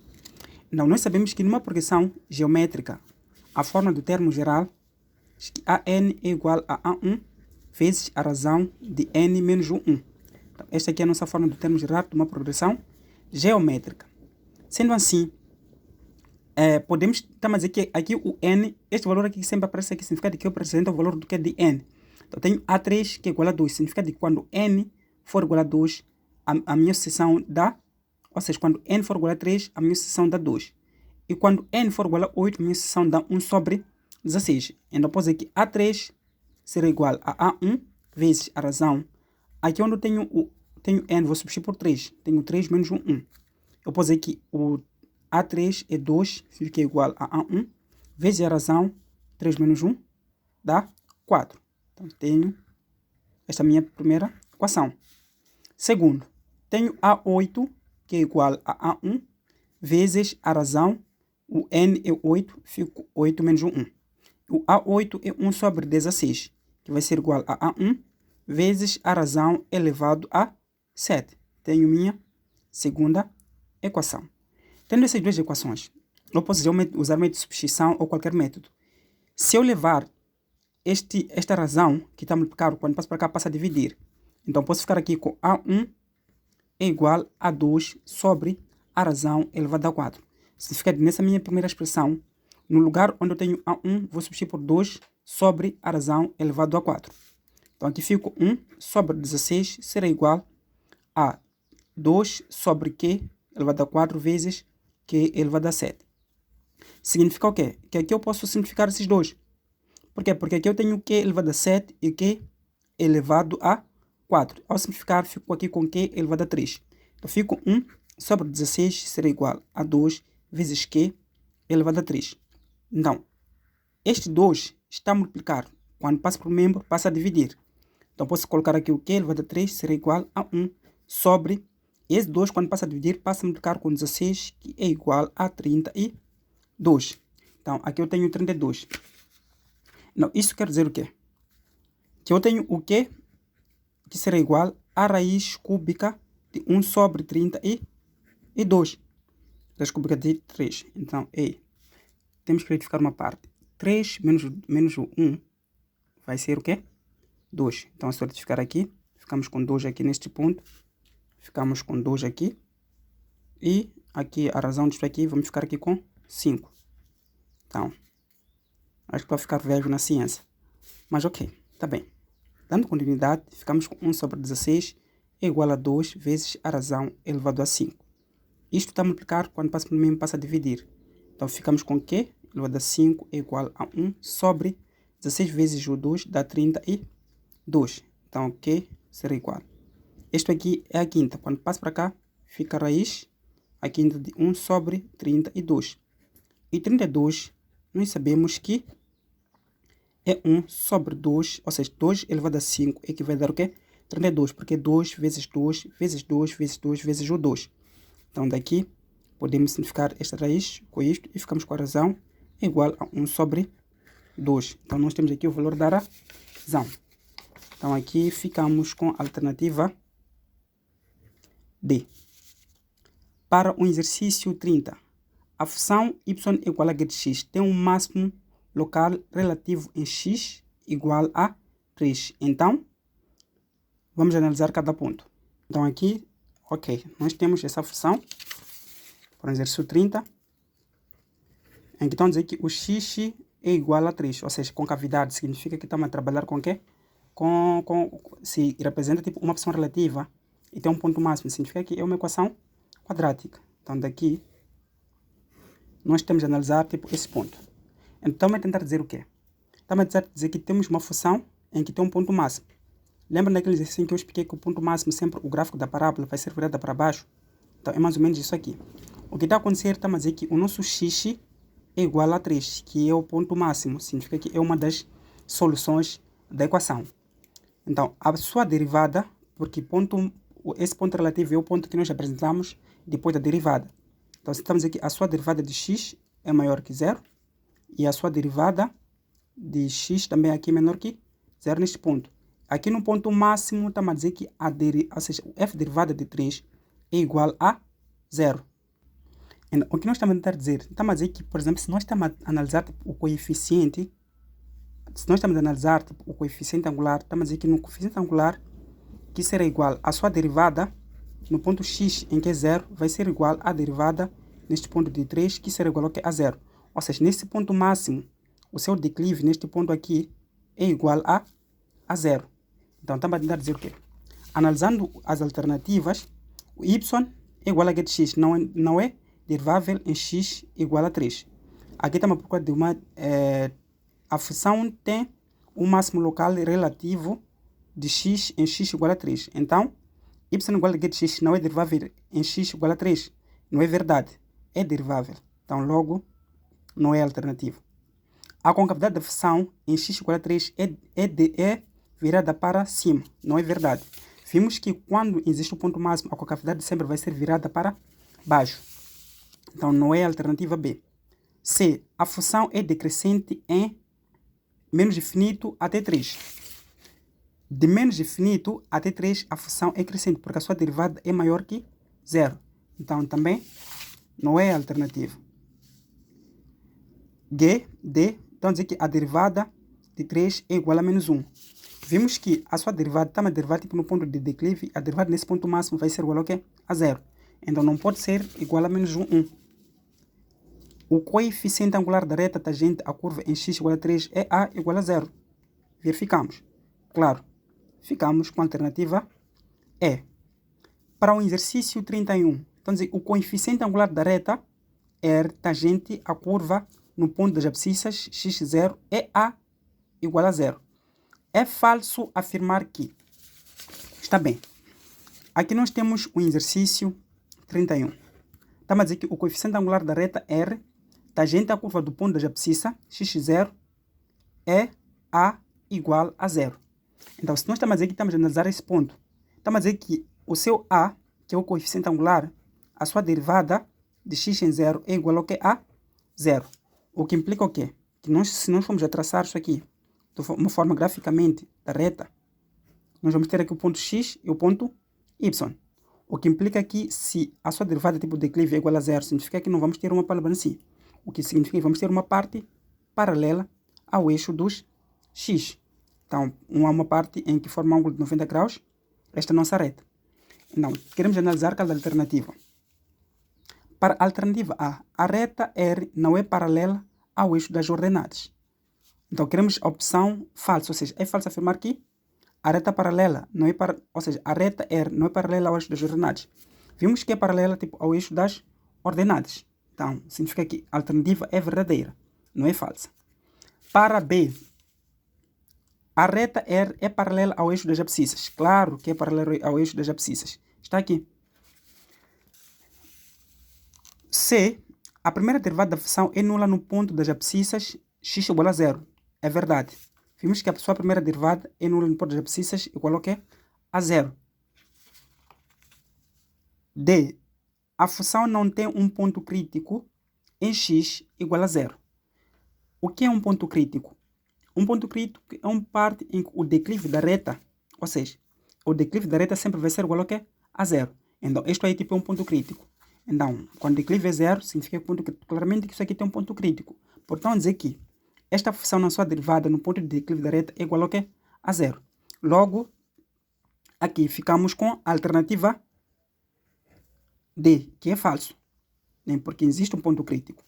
Então, nós sabemos que numa progressão geométrica, a forma do termo geral é que AN é igual a A1 vezes a razão de N menos 1. Então, esta aqui é a nossa forma do termo geral de uma progressão geométrica. Sendo assim, estamos a dizer que aqui o N, este valor aqui que sempre aparece aqui, significa que eu apresento o valor do que é de N. Então, tenho A3 que é igual a 2, significa que quando N for igual a 2, a minha sucessão dá, ou seja, quando N for igual a 3, a minha sucessão dá 2. E quando N for igual a 8, a minha sucessão dá 1 sobre 16. Então, posso dizer que A3 será igual a A1 vezes a razão. Aqui onde eu tenho N, vou substituir por 3. Tenho 3 menos 1. Eu posso dizer que o A3 é 2, fica igual a A1, vezes a razão, 3 menos 1, dá 4. Então, tenho esta minha primeira equação. Segundo, tenho A8, que é igual a A1, vezes a razão, o N é 8, fica 8 menos 1. O A8 é 1 sobre 16, que vai ser igual a A1, vezes a razão elevado a 7. Tenho minha segunda equação. Tendo essas duas equações, eu posso usar método de substituição ou qualquer método. Se eu levar esta razão, que está multiplicado, quando passa para cá, passa a dividir. Então, posso ficar aqui com A1 é igual a 2 sobre a razão elevado a 4. Significa que nessa minha primeira expressão, no lugar onde eu tenho A1, vou substituir por 2 sobre a razão elevado a 4. Então, aqui fico 1 sobre 16 será igual a 2 sobre Q elevado a 4 vezes Q elevado a 7. Significa o quê? Que aqui eu posso simplificar esses dois. Por quê? Porque aqui eu tenho Q elevado a 7 e Q elevado a 4. Ao simplificar, fico aqui com Q elevado a 3. Então, fico 1 sobre 16 será igual a 2 vezes Q elevado a 3. Então, este 2 está a multiplicar. Quando passa por membro, passa a dividir. Então, posso colocar aqui o Q elevado a 3 será igual a 1 sobre... Esse 2, quando passa a dividir, passa a multiplicar com 16, que é igual a 32. Então, aqui eu tenho 32. Não, isso quer dizer o quê? Que eu tenho o Q, que será igual a raiz cúbica de 1 sobre 32. Raiz cúbica de 3. Então, temos que retificar uma parte. 3 menos o 1 vai ser o quê? 2. Então, se eu retificar aqui, ficamos com 2 aqui neste ponto. Ficamos com 2 aqui. E aqui, a razão disto aqui, vamos ficar aqui com 5. Então, acho que vai ficar velho na ciência. Mas ok, tá bem. Dando continuidade, ficamos com 1 sobre 16 é igual a 2 vezes a razão elevado a 5. Isto está a multiplicar, quando passa por mim, passa a dividir. Então, ficamos com Q elevado a 5 é igual a 1 sobre 16 vezes o 2 dá 32. Então, Q será igual. Isto aqui é a quinta. Quando passa para cá, fica a raiz, a quinta de 1 sobre 32. E 32, nós sabemos que é 1 sobre 2, ou seja, 2 elevado a 5 é que vai dar o quê? 32, porque 2 vezes 2 vezes 2 vezes 2 vezes o 2. Então, daqui, podemos simplificar esta raiz com isto e ficamos com a razão igual a 1 sobre 2. Então, nós temos aqui o valor da razão. Então, aqui ficamos com a alternativa D. Para o exercício 30, a função y igual a g de x tem um máximo local relativo em x igual a 3. Então, vamos analisar cada ponto. Então, aqui, ok, nós temos essa função para o exercício 30, em que estão a dizer que o x é igual a 3, ou seja, concavidade significa que estamos a trabalhar com o quê? Se representa tipo uma função relativa e tem um ponto máximo, significa que é uma equação quadrática. Então, daqui, nós temos de analisar tipo esse ponto. Então, estamos a tentar dizer o quê? Estamos a tentar dizer que temos uma função em que tem um ponto máximo. Lembra daquele exercício em que eu expliquei que o ponto máximo, sempre o gráfico da parábola vai ser virado para baixo? Então, é mais ou menos isso aqui. O que está a acontecer, estamos a dizer que o nosso x é igual a 3, que é o ponto máximo, significa que é uma das soluções da equação. Então, a sua derivada, porque esse ponto relativo é o ponto que nós apresentamos depois da derivada. Então, estamos aqui, a sua derivada de x é maior que 0, e a sua derivada de x também aqui é menor que 0 neste ponto. Aqui no ponto máximo, estamos a dizer que ou seja, o f derivada de 3 é igual a 0. Então, o que nós estamos a tentar dizer? Estamos a dizer que, por exemplo, se nós estamos a analisar o coeficiente, angular, estamos a dizer que no coeficiente angular, que será igual à sua derivada, no ponto x em que é 0, vai ser igual à derivada neste ponto de 3, que será igual a 0. Ou seja, nesse ponto máximo, o seu declive neste ponto aqui é igual a 0. Então, estamos a tentar dizer o quê? Analisando as alternativas, o y é igual a g de x, não é derivável em x igual a 3. Aqui estamos a procurar de a função tem um máximo local relativo de x em x igual a 3. Então, y igual a g de x não é derivável em x igual a 3. Não é verdade. É derivável. Então, logo, não é alternativa. A concavidade da função em x igual a 3 é virada para cima. Não é verdade. Vimos que quando existe o ponto máximo, a concavidade sempre vai ser virada para baixo. Então, não é a alternativa B. C. A função é decrescente em menos infinito até 3. De menos infinito até 3, a função é crescente, porque a sua derivada é maior que 0. Então, também não é a alternativa. D. Então, dizer que a derivada de 3 é igual a menos 1. Vimos que a sua derivada está uma derivada tipo, no ponto de declive, a derivada nesse ponto máximo vai ser igual ao quê? A 0. Então, não pode ser igual a menos 1. O coeficiente angular da reta tangente à curva em x igual a 3 é a igual a 0. Verificamos. Claro, ficamos com a alternativa E. Para o exercício 31, então, o coeficiente angular da reta R tangente à curva no ponto das abscissas x0 é a igual a 0. É falso afirmar que. Está bem. Aqui nós temos o exercício 31. Estamos a dizer que o coeficiente angular da reta R tangente à curva do ponto das abscissas x0 é a igual a 0. Então, se nós estamos a dizer que estamos a analisar esse ponto, estamos a dizer que o seu a, que é o coeficiente angular, a sua derivada de x em 0 é igual ao que? A 0. O que implica o quê? Que se nós formos a traçar isso aqui de uma forma graficamente da reta, nós vamos ter aqui o ponto x e o ponto y. O que implica que se a sua derivada tipo declive é igual a 0, significa que não vamos ter uma palavra em si. O que significa que vamos ter uma parte paralela ao eixo dos x. Então, uma parte em que forma um ângulo de 90 graus, esta é a nossa reta. Então, queremos analisar cada alternativa. Para a alternativa A reta R não é paralela ao eixo das ordenadas. Então, queremos a opção falsa, ou seja, é falso afirmar que a reta paralela não é ou seja, a reta R não é paralela ao eixo das ordenadas. Vimos que é paralela tipo, ao eixo das ordenadas. Então, significa que a alternativa é verdadeira, não é falsa. Para B, a reta R é paralela ao eixo das abscissas. Claro que é paralela ao eixo das abscissas. Está aqui. C, a primeira derivada da função é nula no ponto das abscissas x igual a 0. É verdade. Vimos que a sua primeira derivada é nula no ponto das abscissas igual ao quê? A 0. D, a função não tem um ponto crítico em x igual a 0. O que é um ponto crítico? Um ponto crítico é uma parte em que o declive da reta, ou seja, o declive da reta sempre vai ser igual ao quê? A 0. Então, isto aí tipo é um ponto crítico. Então, quando o declive é 0, significa que claramente que isso aqui tem um ponto crítico. Portanto, dizer que esta função na sua derivada no ponto de declive da reta é igual ao quê? A 0. Logo, aqui ficamos com a alternativa D, que é falso, né? Porque existe um ponto crítico.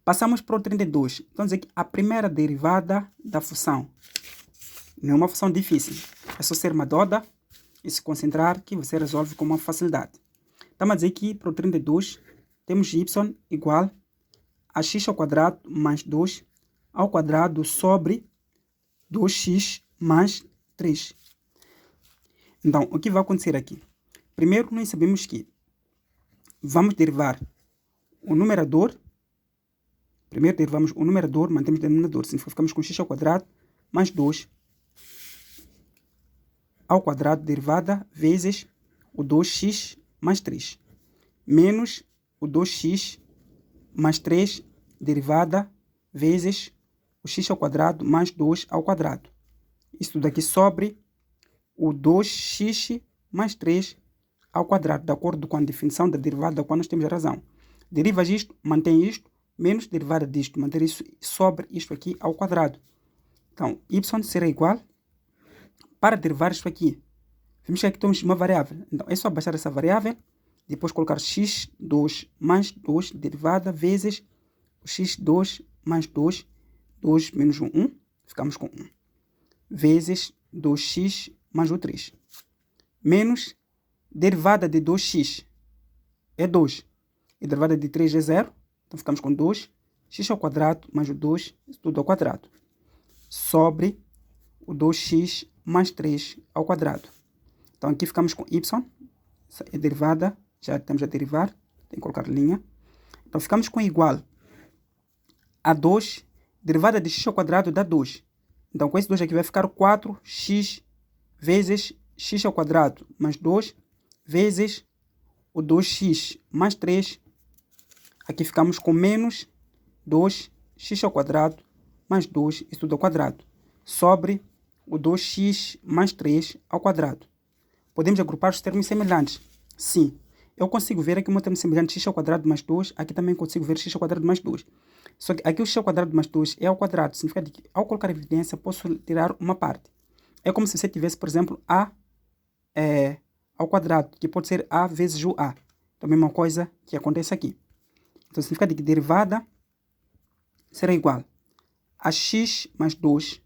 Passamos para o 32. Então, dizer que a primeira derivada da função não é uma função difícil. É só ser madoda e se concentrar que você resolve com uma facilidade. Estamos a dizer que para o 32 temos y igual a x ao quadrado mais 2 ao quadrado sobre 2x mais 3. Então, o que vai acontecer aqui? Primeiro, nós sabemos que vamos derivar o numerador. Primeiro derivamos o numerador, mantemos o denominador. Significa que ficamos com x ao quadrado mais 2 ao quadrado derivada vezes o 2x mais 3. Menos o 2x mais 3 derivada vezes o x ao quadrado mais 2 ao quadrado. Isso tudo aqui sobre o 2x mais 3 ao quadrado, de acordo com a definição da derivada da qual nós temos a razão. Derivas isto, mantém isto, menos derivada disto, manter isso sobre isto aqui ao quadrado. Então, y será igual, para derivar isto aqui, vemos que aqui temos uma variável. Então, é só baixar essa variável, depois colocar x2 mais 2 derivada vezes o x2 mais 2, 2 menos 1, ficamos com 1, vezes 2x mais o 3, menos derivada de 2x é 2, e derivada de 3 é 0, então ficamos com 2, x ao quadrado mais o 2, tudo ao quadrado, sobre o 2x mais 3 ao quadrado. Então aqui ficamos com y, essa é derivada, já temos a derivar, tem que colocar linha. Então ficamos com igual a 2, derivada de x ao quadrado dá 2. Então com esse 2 aqui vai ficar 4x vezes x ao quadrado mais 2 vezes o 2x mais 3. Aqui ficamos com menos 2x ao quadrado mais 2, isso tudo ao quadrado, sobre o 2x mais 3 ao quadrado. Podemos agrupar os termos semelhantes? Sim. Eu consigo ver aqui um termo semelhante, x ao quadrado mais 2, aqui também consigo ver x ao quadrado mais 2. Só que aqui o x ao quadrado mais 2 é ao quadrado, significa que ao colocar evidência posso tirar uma parte. É como se você tivesse, por exemplo, a ao quadrado, que pode ser a vezes o a. Então a mesma coisa que acontece aqui. Então significa que derivada será igual a x mais 2,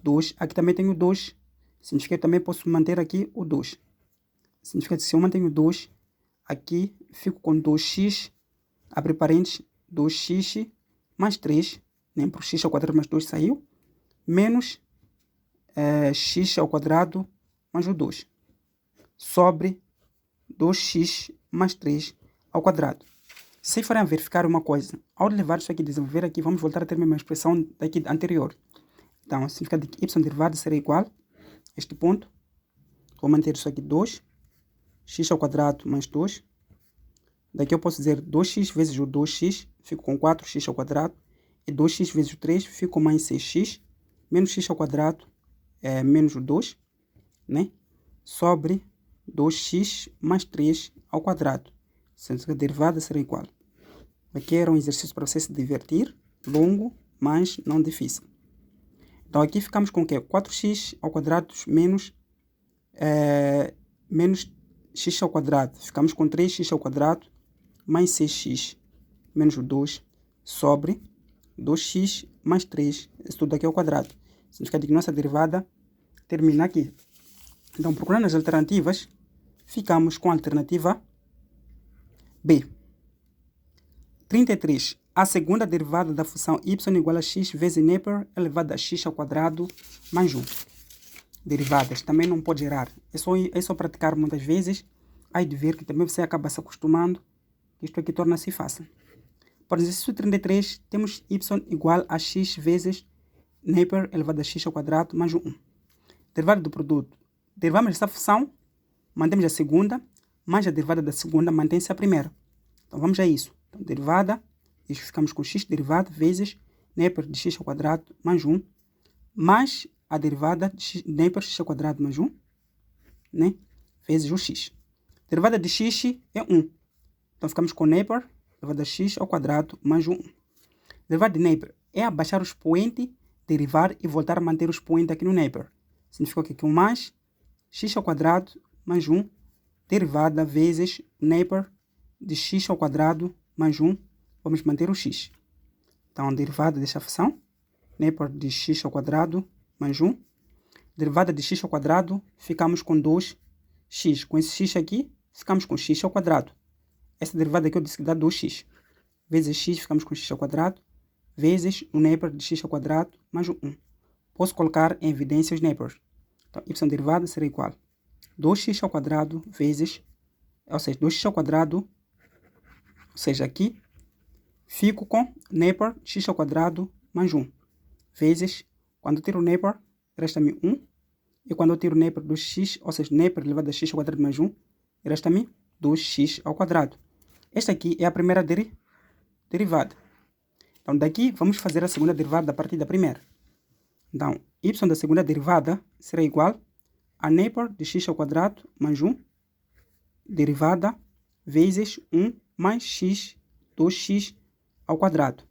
2, aqui também tenho 2, significa que também posso manter aqui o 2. Significa que se eu mantenho 2, aqui fico com 2x, abre parênteses, 2x mais 3, nem por x ao quadrado mais 2 saiu, menos x ao quadrado mais o 2, sobre 2x mais 3 ao quadrado. Se forem verificar uma coisa, ao levar isso aqui, desenvolver aqui, vamos voltar a ter a mesma expressão daqui anterior. Então, significa que y derivado será igual a este ponto. Vou manter isso aqui 2, x ao quadrado mais 2. Daqui eu posso dizer 2x vezes o 2x, fico com 4x ao quadrado. E 2x vezes o 3, fico com mais 6x, menos x ao quadrado, menos o 2, né? Sobre 2x mais 3 ao quadrado. Sendo que a derivada será igual. Aqui era um exercício para você se divertir, longo, mas não difícil. Então aqui ficamos com o quê? 4x ao quadrado menos x ao quadrado. Ficamos com 3x ao quadrado mais 6x menos o 2 sobre 2x mais 3. Isso tudo aqui ao quadrado. Significa que nossa derivada termina aqui. Então, procurando as alternativas, ficamos com a alternativa B. 33. A segunda derivada da função y igual a x vezes Napier elevado a x ao quadrado mais 1. Derivadas. Também não pode errar. É só praticar muitas vezes. Aí de ver que também você acaba se acostumando. Isto aqui torna-se fácil. Para o exercício 33, temos y igual a x vezes Napier elevado a x ao quadrado mais 1. Derivada do produto. Derivamos essa função, mantemos a segunda, mais a derivada da segunda mantém-se a primeira. Então vamos a isso. Então, derivada, e ficamos com x derivado vezes Napier de x ao quadrado mais 1, mais a derivada de Napier x ao quadrado mais 1, né? Vezes o x. Derivada de x é 1. Então ficamos com Napier elevado a x ao quadrado mais 1. Derivada de Napier é abaixar o expoente, derivar e voltar a manter o expoente aqui no Napier. Significa que aqui um mais x ao quadrado mais 1, derivada vezes Napier de x ao quadrado mais 1, vamos manter o x. Então, a derivada desta função, Napier de x ao quadrado mais 1, derivada de x ao quadrado, ficamos com 2x. Com esse x aqui, ficamos com x ao quadrado. Essa derivada aqui eu disse que dá 2x. Vezes x, ficamos com x ao quadrado, vezes o Napier de x ao quadrado mais 1. Posso colocar em evidência os Napiers. Então, y derivada será igual a 2x ao quadrado vezes, ou seja, 2x ao quadrado, ou seja, aqui, fico com neighbor de x ao quadrado mais 1, vezes, quando eu tiro o neighbor, resta-me 1, e quando eu tiro o neighbor do x, ou seja, neighbor elevado a x ao quadrado mais 1, resta-me 2x ao quadrado. Esta aqui é a primeira derivada. Então, daqui vamos fazer a segunda derivada a partir da primeira. Então, y da segunda derivada será igual a neighbor de x ao quadrado mais 1, derivada, vezes 1 mais x, 2x ao quadrado,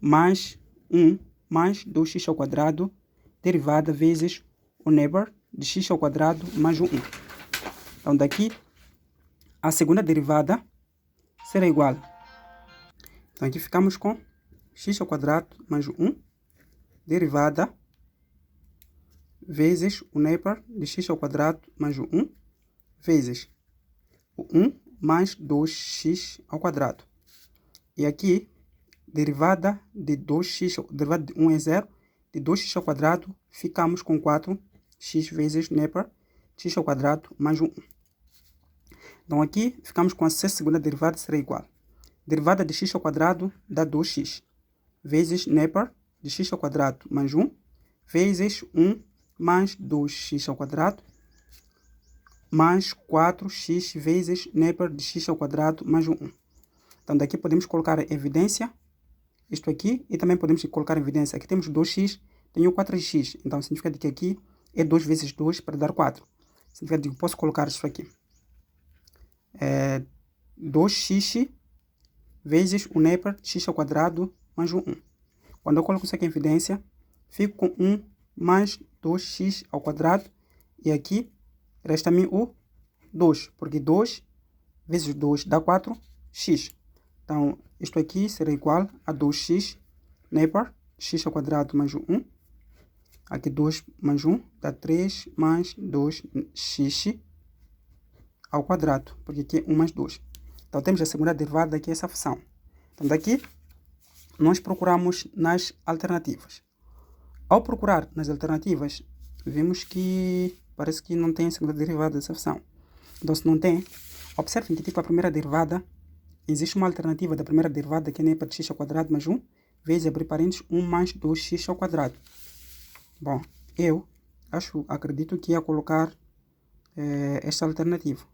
mais 1 mais 2x ao quadrado, derivada, vezes o neighbor de x ao quadrado mais 1. Então, daqui, a segunda derivada será igual. Então, aqui ficamos com x ao quadrado mais 1, derivada, vezes o neighbor de x ao quadrado mais 1, vezes o 1 mais 2x ao quadrado. E aqui, derivada de 2x, derivada de 1 é 0, de 2x ao quadrado, ficamos com 4x vezes neighbor de x ao quadrado mais 1. Então, aqui, ficamos com a segunda derivada, será igual. Derivada de x ao quadrado dá 2x, vezes neighbor de x ao quadrado mais 1, vezes 1 mais 2x ao quadrado, mais 4x vezes neighbor de x ao quadrado mais 1. Então, daqui podemos colocar em evidência isto aqui, e também podemos colocar em evidência. Aqui temos 2x, tenho 4x. Então, significa que aqui é 2 vezes 2 para dar 4. Significa que eu posso colocar isso aqui. 2x vezes o neighbor de x ao quadrado mais 1. Quando eu coloco isso aqui em evidência, fico com 1 mais 2x ao quadrado. E aqui resta-me o 2, porque 2 vezes 2 dá 4x. Então, isto aqui será igual a 2x, neighbor, x ao quadrado mais 1. Aqui 2 mais 1 dá 3 mais 2x ao quadrado, porque aqui é 1 mais 2. Então, temos a segunda derivada aqui, essa função. Então, daqui, nós procuramos nas alternativas. Ao procurar nas alternativas, vimos que parece que não tem a segunda derivada dessa função. Então, se não tem, observem que tipo a primeira derivada, existe uma alternativa da primeira derivada que é neighbor de x ao quadrado mais 1, vezes, abrir parênteses, 1 mais 2x ao quadrado. Bom, eu acredito que ia colocar esta alternativa,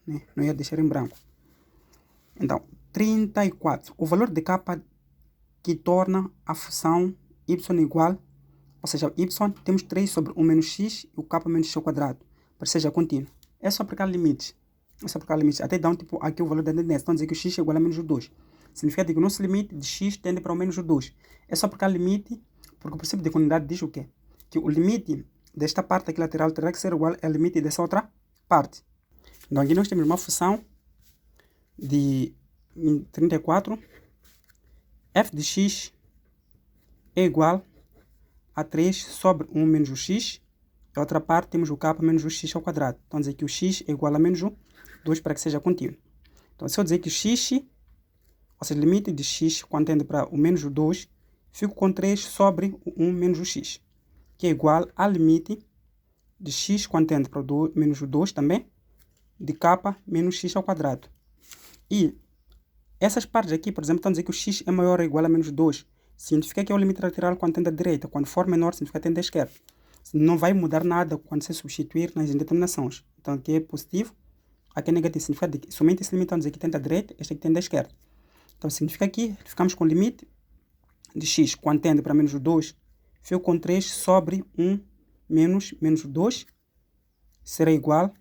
né? Não ia deixar em branco. Então, 34. O valor de k que torna a função y igual, ou seja, y temos 3 sobre 1 menos x e o k menos x ao quadrado, para que seja contínuo. É só aplicar limites. Até dá tipo aqui o valor da tendência. Então, dizer que o x é igual a menos 2. Significa que o nosso limite de x tende para o menos 2. É só aplicar limite, porque o princípio de continuidade diz o quê? Que o limite desta parte aqui lateral terá que ser igual ao limite dessa outra parte. Então, aqui nós temos uma função de 34. F de x é igual a 3 sobre 1 menos o x. A outra parte temos o k menos o x ao quadrado. Então, dizer que o x é igual a menos 2 para que seja contínuo. Então, se eu dizer que o x, ou seja, o limite de x quando tende para o menos 2, fico com 3 sobre o 1 menos o x, que é igual ao limite de x quando tende para o menos 2 também, de k menos x ao quadrado. E essas partes aqui, por exemplo, estão a dizer que o x é maior ou igual a menos 2. Significa que é o limite lateral quando tende à direita. Quando for menor, significa que tende à esquerda. Não vai mudar nada quando se substituir nas indeterminações. Então, aqui é positivo, aqui é negativo. Significa que somente esse limite está a dizer que tende à direita, este aqui tende à esquerda. Então, significa que ficamos com o limite de x quando tende para menos 2, fico com 3 sobre 1 menos 2, será igual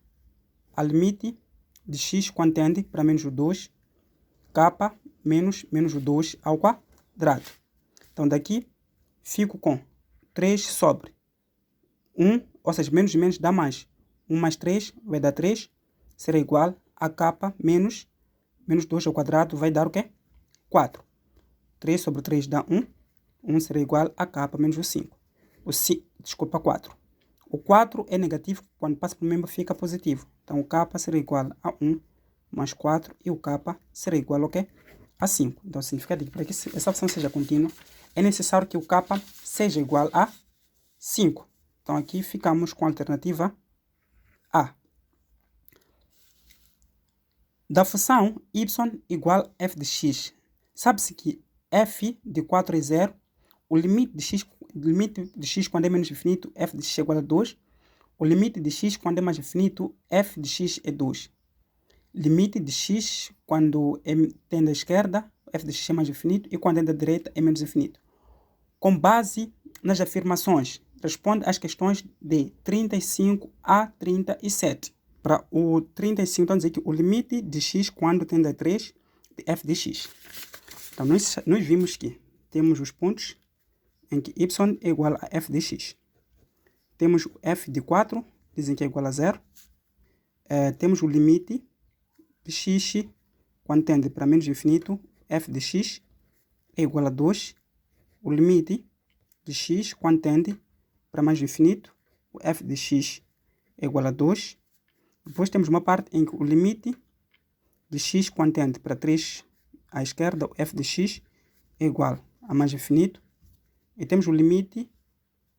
ao limite de x quando tende para menos 2, k menos 2 ao quadrado. Então, daqui, fico com 3 sobre 1, ou seja, menos e menos dá mais. 1 mais 3 vai dar 3, será igual a k menos 2 ao quadrado, vai dar o quê? 4. 3 sobre 3 dá 1. 1 será igual a k menos o 5. Desculpa, 4. O 4 é negativo, quando passa para o membro fica positivo. Então, o k será igual a 1 mais 4 e o k será igual ao quê? A 5. Então, significa que para que essa função seja contínua, é necessário que o k seja igual a 5. Então, aqui ficamos com a alternativa A. Da função y igual f de x, sabe-se que f de 4 é 0, o limite de x quando é menos infinito, f de x é igual a 2, o limite de x quando é mais infinito, f de x é 2. Limite de x quando tende à esquerda, f de x é mais infinito, e quando é da direita é menos infinito. Com base nas afirmações, responde às questões de 35 a 37. Para o 35, então dizer que o limite de x quando tende a 3 de f de x. Então nós vimos que temos os pontos em que y é igual a f de x. Temos o f de 4, dizem que é igual a 0. Temos o limite de x quando tende para menos infinito, f de x é igual a 2. O limite de x quando tende para mais infinito, o f de x é igual a 2. Depois temos uma parte em que o limite de x quando tende para 3 à esquerda, o f de x é igual a mais infinito. E temos o limite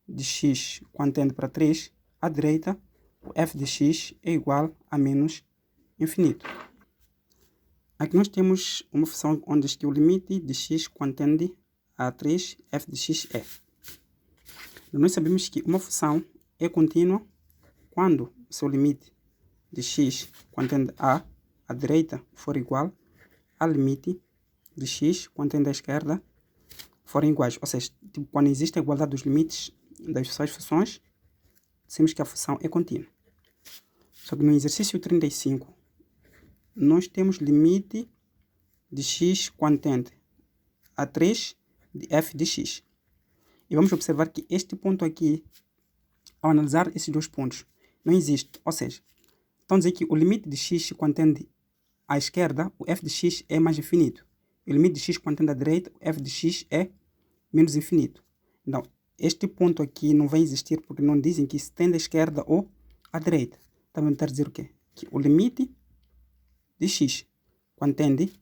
de x quando tende para 3 à direita, o f de x é igual a menos infinito. Aqui nós temos uma função onde diz que o limite de x quando tende a 3, f de x é. Nós sabemos que uma função é contínua quando o seu limite de x quando tende à direita for igual ao limite de x quando tende à esquerda forem iguais. Ou seja, tipo, quando existe a igualdade dos limites das suas funções, dizemos que a função é contínua. Só que no exercício 35, nós temos limite de x quando tende a 3 de f de x. E vamos observar que este ponto aqui, ao analisar esses dois pontos, não existe. Ou seja, então dizer que o limite de x quando tende à esquerda, o f de x é mais infinito. E o limite de x quando tende à direita, o f de x é menos infinito. Então, este ponto aqui não vai existir porque não dizem que se tende à esquerda ou à direita. Também está a dizer o quê? Que o limite de x quando tende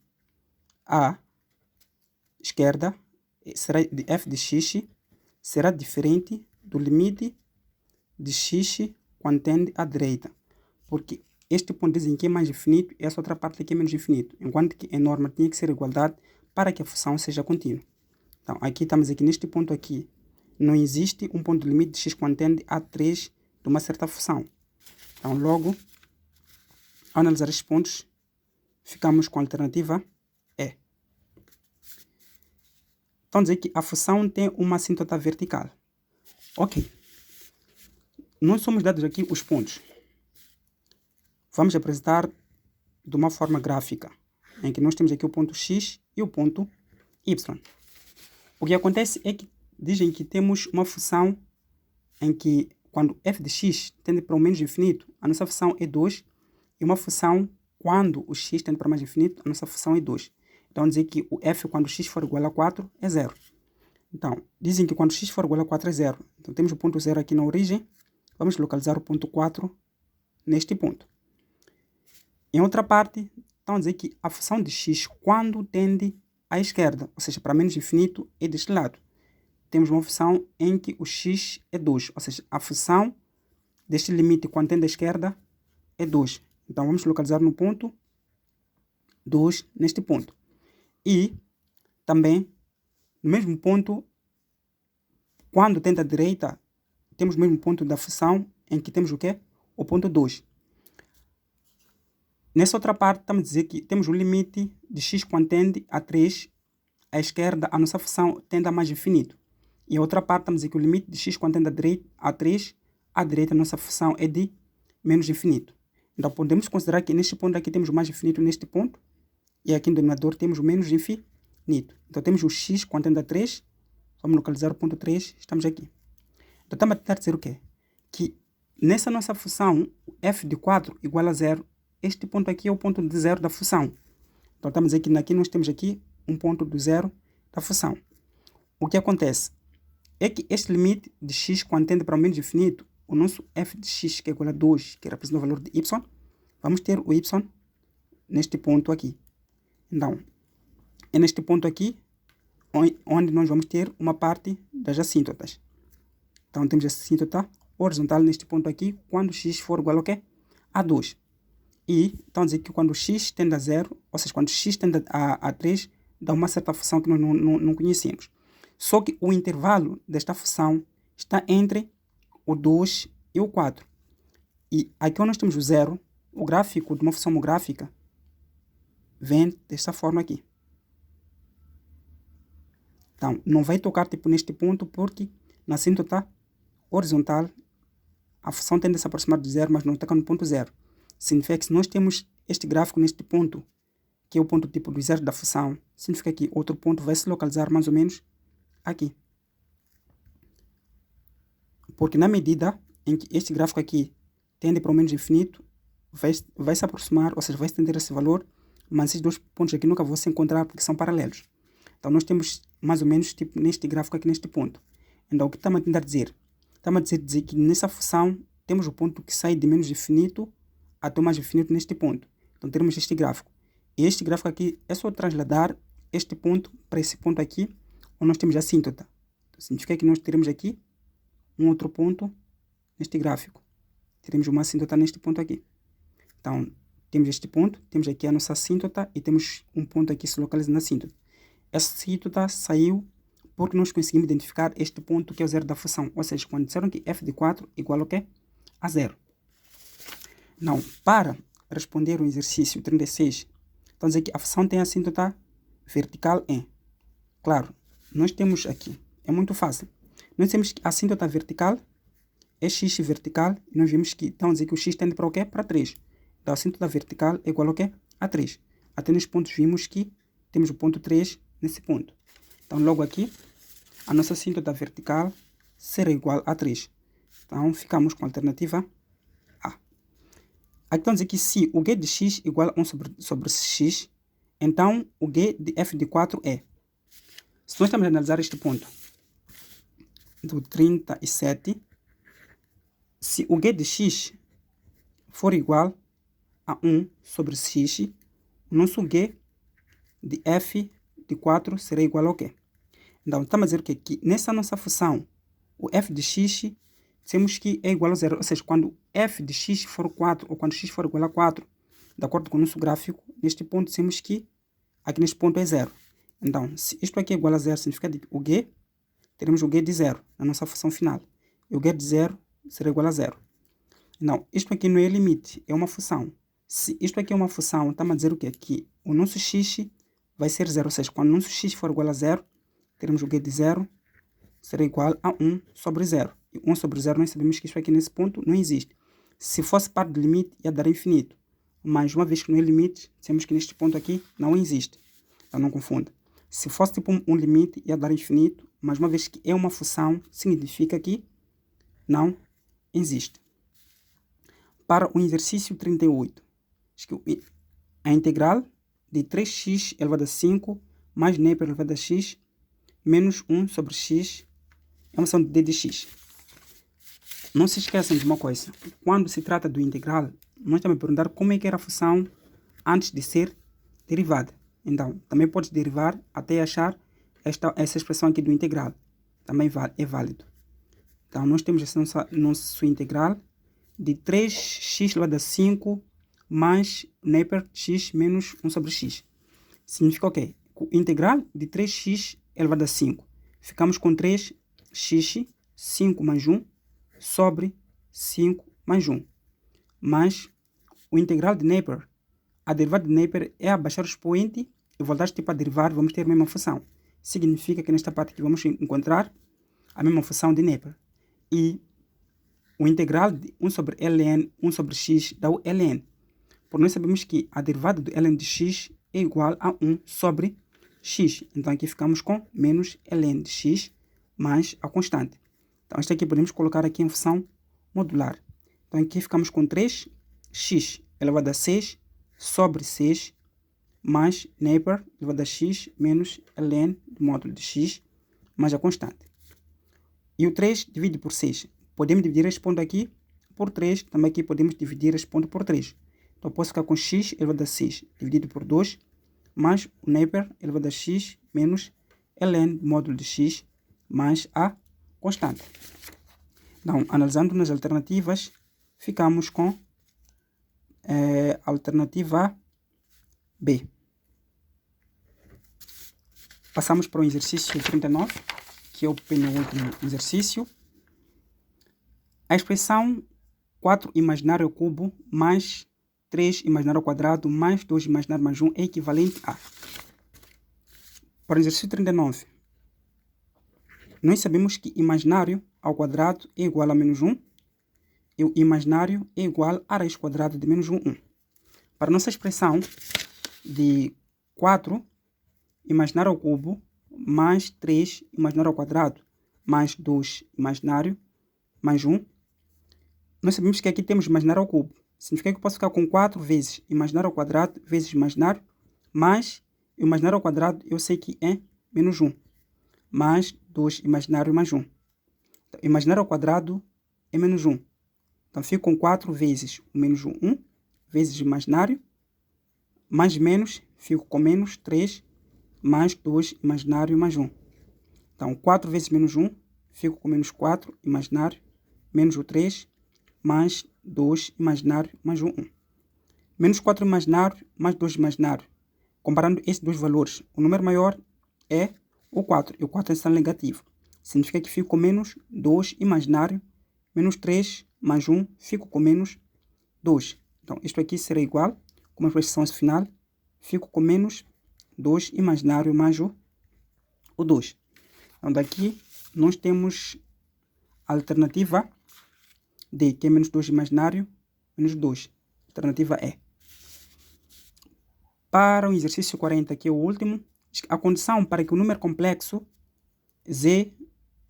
à esquerda será de f de x será diferente do limite de x quando tende à direita. Porque este ponto dizem que é mais infinito e essa outra parte aqui é menos infinito. Enquanto que em norma tinha que ser igualdade para que a função seja contínua. Então aqui estamos aqui neste ponto aqui. Não existe um ponto de limite de x quando tende a 3 de uma certa função. Então logo, ao analisar estes pontos, ficamos com a alternativa E. Então dizer que a função tem uma assíntota vertical. Ok. Nós somos dados aqui os pontos. Vamos apresentar de uma forma gráfica, em que nós temos aqui o ponto x e o ponto y. O que acontece é que dizem que temos uma função em que quando f de x tende para o menos infinito, a nossa função é 2, e uma função quando o x tende para mais infinito, a nossa função é 2. Então dizer que o f quando x for igual a 4 é 0. Então, dizem que quando x for igual a 4 é 0. Então temos o ponto 0 aqui na origem, vamos localizar o ponto 4 neste ponto. Em outra parte, estão a dizer que a função de x quando tende à esquerda, ou seja, para menos infinito, é deste lado. Temos uma função em que o x é 2, ou seja, a função deste limite quando tende à esquerda é 2. Então vamos localizar no ponto 2 neste ponto. E também, no mesmo ponto, quando tende à direita, temos o mesmo ponto da função em que temos o quê? O ponto 2. Nessa outra parte, estamos a dizer que temos o limite de x quando tende a 3 à esquerda, a nossa função tende a mais infinito. E a outra parte, estamos a dizer que o limite de x quando tende a 3 à direita, a nossa função é de menos infinito. Então, podemos considerar que neste ponto aqui temos o mais infinito neste ponto, e aqui no denominador temos o menos infinito. Então, temos o x quando tende a 3, vamos localizar o ponto 3, estamos aqui. Então, estamos a tentar dizer o quê? Que nessa nossa função, f de 4 igual a 0, este ponto aqui é o ponto de 0 da função. Então, estamos aqui, aqui nós temos aqui um ponto do 0 da função. O que acontece é que este limite de x quando tende para o menos infinito, o nosso f de x, que é igual a 2, que representa o valor de y, vamos ter o y neste ponto aqui. Então, é neste ponto aqui onde nós vamos ter uma parte das assíntotas. Então, temos a assíntota horizontal neste ponto aqui, quando x for igual ao quê? A 2. E, então, dizer que quando x tende a 0, ou seja, quando x tende a 3, dá uma certa função que nós não conhecemos. Só que o intervalo desta função está entre o 2 e o 4. E aqui onde nós temos o 0, o gráfico de uma função homográfica vem desta forma aqui. Então, não vai tocar tipo neste ponto porque na assíntota horizontal a função tende a se aproximar do 0, mas não toca no ponto 0. Significa que se nós temos este gráfico neste ponto, que é o ponto tipo do 0 da função, significa que outro ponto vai se localizar mais ou menos aqui. Porque na medida em que este gráfico aqui tende para o menos infinito, vai se aproximar, ou seja, vai estender esse valor, mas esses dois pontos aqui nunca vão se encontrar porque são paralelos. Então nós temos mais ou menos tipo neste gráfico aqui, neste ponto. Então o que estamos a tentar dizer? Estamos a dizer que nessa função temos o ponto que sai de menos infinito até o mais infinito neste ponto. Então teremos este gráfico. E este gráfico aqui é só trasladar este ponto para esse ponto aqui, onde nós temos a assíntota. Então, significa que nós teremos aqui um outro ponto neste gráfico. Teremos uma assíntota neste ponto aqui. Então, temos este ponto, temos aqui a nossa assíntota e temos um ponto aqui que se localiza na assíntota. Essa assíntota saiu porque nós conseguimos identificar este ponto que é o 0 da função. Ou seja, quando disseram que f de 4 igual ao quê? A 0. Não, para responder o exercício 36, então dizer que a função tem a assíntota vertical em. Claro, nós temos aqui, é muito fácil. Nós temos que a assíntota vertical é x vertical e nós vimos que, então dizer que o x tende para o quê? Para 3. Então a assíntota vertical é igual ao quê? A 3. Até nos pontos vimos que temos o ponto 3 nesse ponto. Então logo aqui, a nossa assíntota vertical será igual a 3. Então ficamos com a alternativa A. Aqui estão a dizer que se o g de x igual a 1 sobre x, então o g de f de 4 é. Se nós estamos a analisar este ponto do 37, se o g de x for igual a 1 sobre x, o nosso g de f de 4 será igual ao quê? Então, estamos a dizer que nessa nossa função, o f de x, temos que é igual a 0. Ou seja, quando f de x for 4, ou quando x for igual a 4, de acordo com o nosso gráfico, neste ponto, temos que aqui neste ponto é 0. Então, se isto aqui é igual a 0, significa que o g, teremos o g de 0 na nossa função final. E o g de 0 será igual a 0. Não, isto aqui não é limite, é uma função. Se isto aqui é uma função, estamos a dizer o quê? Que o nosso x vai ser 0. Ou seja, quando o nosso x for igual a 0, teremos o g de 0 será igual a 1 sobre 0. E 1 sobre 0 nós sabemos que isso aqui nesse ponto não existe. Se fosse parte do limite, ia dar infinito. Mas uma vez que não é limite, temos que neste ponto aqui não existe. Então não confunda. Se fosse tipo um limite, ia dar infinito. Mas uma vez que é uma função, significa que não existe. Para o exercício 38, a integral de 3x elevado a 5 mais Napier elevado a x menos 1 sobre x é uma função de d de x. Não se esqueçam de uma coisa. Quando se trata do integral, nós estamos a perguntar como é que era a função antes de ser derivada. Então, também pode derivar até achar essa expressão aqui do integral. Também é válido. Então, nós temos essa nossa integral de 3x elevado a 5 mais Napier x menos 1 sobre x. Significa o quê? O integral de 3x elevado a 5. Ficamos com 3x, 5 mais 1, sobre 5 mais 1. Mas o integral de Napier, a derivada de Napier é abaixar o expoente e voltar tipo a derivar, vamos ter a mesma função. Significa que nesta parte aqui vamos encontrar a mesma função de Napier. E o integral de 1 sobre ln, 1 sobre x dá o ln. Porque nós sabemos que a derivada do ln de x é igual a 1 sobre x. Então aqui ficamos com menos ln de x mais a constante. Então esta aqui podemos colocar aqui em função modular. Então aqui ficamos com 3x elevado a 6 sobre 6 mais Napier elevado a x menos ln do módulo de x mais a constante. E o 3 divide por 6. Podemos dividir este ponto aqui por 3. Também aqui podemos dividir este ponto por 3. Então posso ficar com x elevado a 6 dividido por 2 mais o Napier elevado a x menos ln do módulo de x mais a constante. Então, analisando nas alternativas, ficamos com a alternativa B. Passamos para o exercício 39, que é o penúltimo exercício. A expressão 4 imaginário ao cubo mais 3 imaginário ao quadrado mais 2 imaginário mais 1 é equivalente a... Para o exercício 39, nós sabemos que imaginário ao quadrado é igual a menos 1 e o imaginário é igual a raiz quadrada de menos 1. Para a nossa expressão de 4 imaginário ao cubo mais 3 imaginário ao quadrado mais 2 imaginário mais 1, nós sabemos que aqui temos imaginário ao cubo. Significa que eu posso ficar com 4 vezes imaginário ao quadrado vezes imaginário, mais o imaginário ao quadrado eu sei que é menos 1, mais 2 imaginário mais 1. Então, imaginário ao quadrado é menos 1. Então, fico com 4 vezes o menos 1, vezes imaginário, mais menos, fico com menos 3, mais 2 imaginário mais 1. Então, 4 vezes menos 1, fico com menos 4 imaginário, menos o 3, mais 2 imaginário mais 1. Menos 4 imaginário mais 2 imaginário. Comparando esses dois valores, o número maior é o 4 e o 4 está negativo. Significa que fico com menos 2 imaginário, menos 3 mais 1, fico com menos 2. Então, isto aqui será igual, como expressão final, fico com menos 2 imaginário mais o 2. Então, daqui nós temos a alternativa D, que é menos 2 imaginário, menos 2. Alternativa E. Para o exercício 40, que é o último, a condição para que o número complexo Z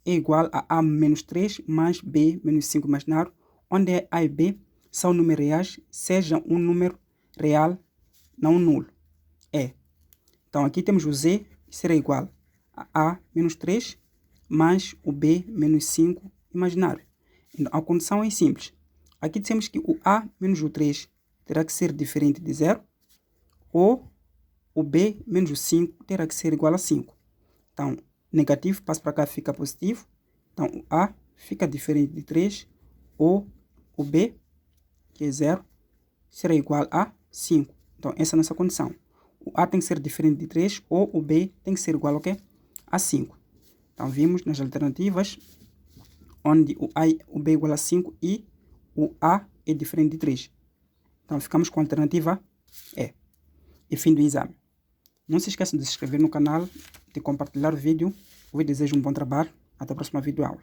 é igual a menos 3 mais B menos 5 imaginário, onde A e B são números reais, seja um número real, não nulo. É. Então, aqui temos o Z, que será igual a A menos 3 mais o B menos 5 imaginário. Então, a condição é simples. Aqui dissemos que o A menos o 3 terá que ser diferente de 0, ou o B menos o 5 terá que ser igual a 5. Então, negativo passa para cá, fica positivo. Então, o A fica diferente de 3, ou o B, que é 0, será igual a 5. Então, essa é a nossa condição. O A tem que ser diferente de 3, ou o B tem que ser igual ao quê? A 5. Então, vimos nas alternativas onde o B é igual a 5 e o A é diferente de 3. Então, ficamos com a alternativa E. E fim do exame. Não se esqueçam de se inscrever no canal, de compartilhar o vídeo. Eu desejo um bom trabalho. Até a próxima videoaula.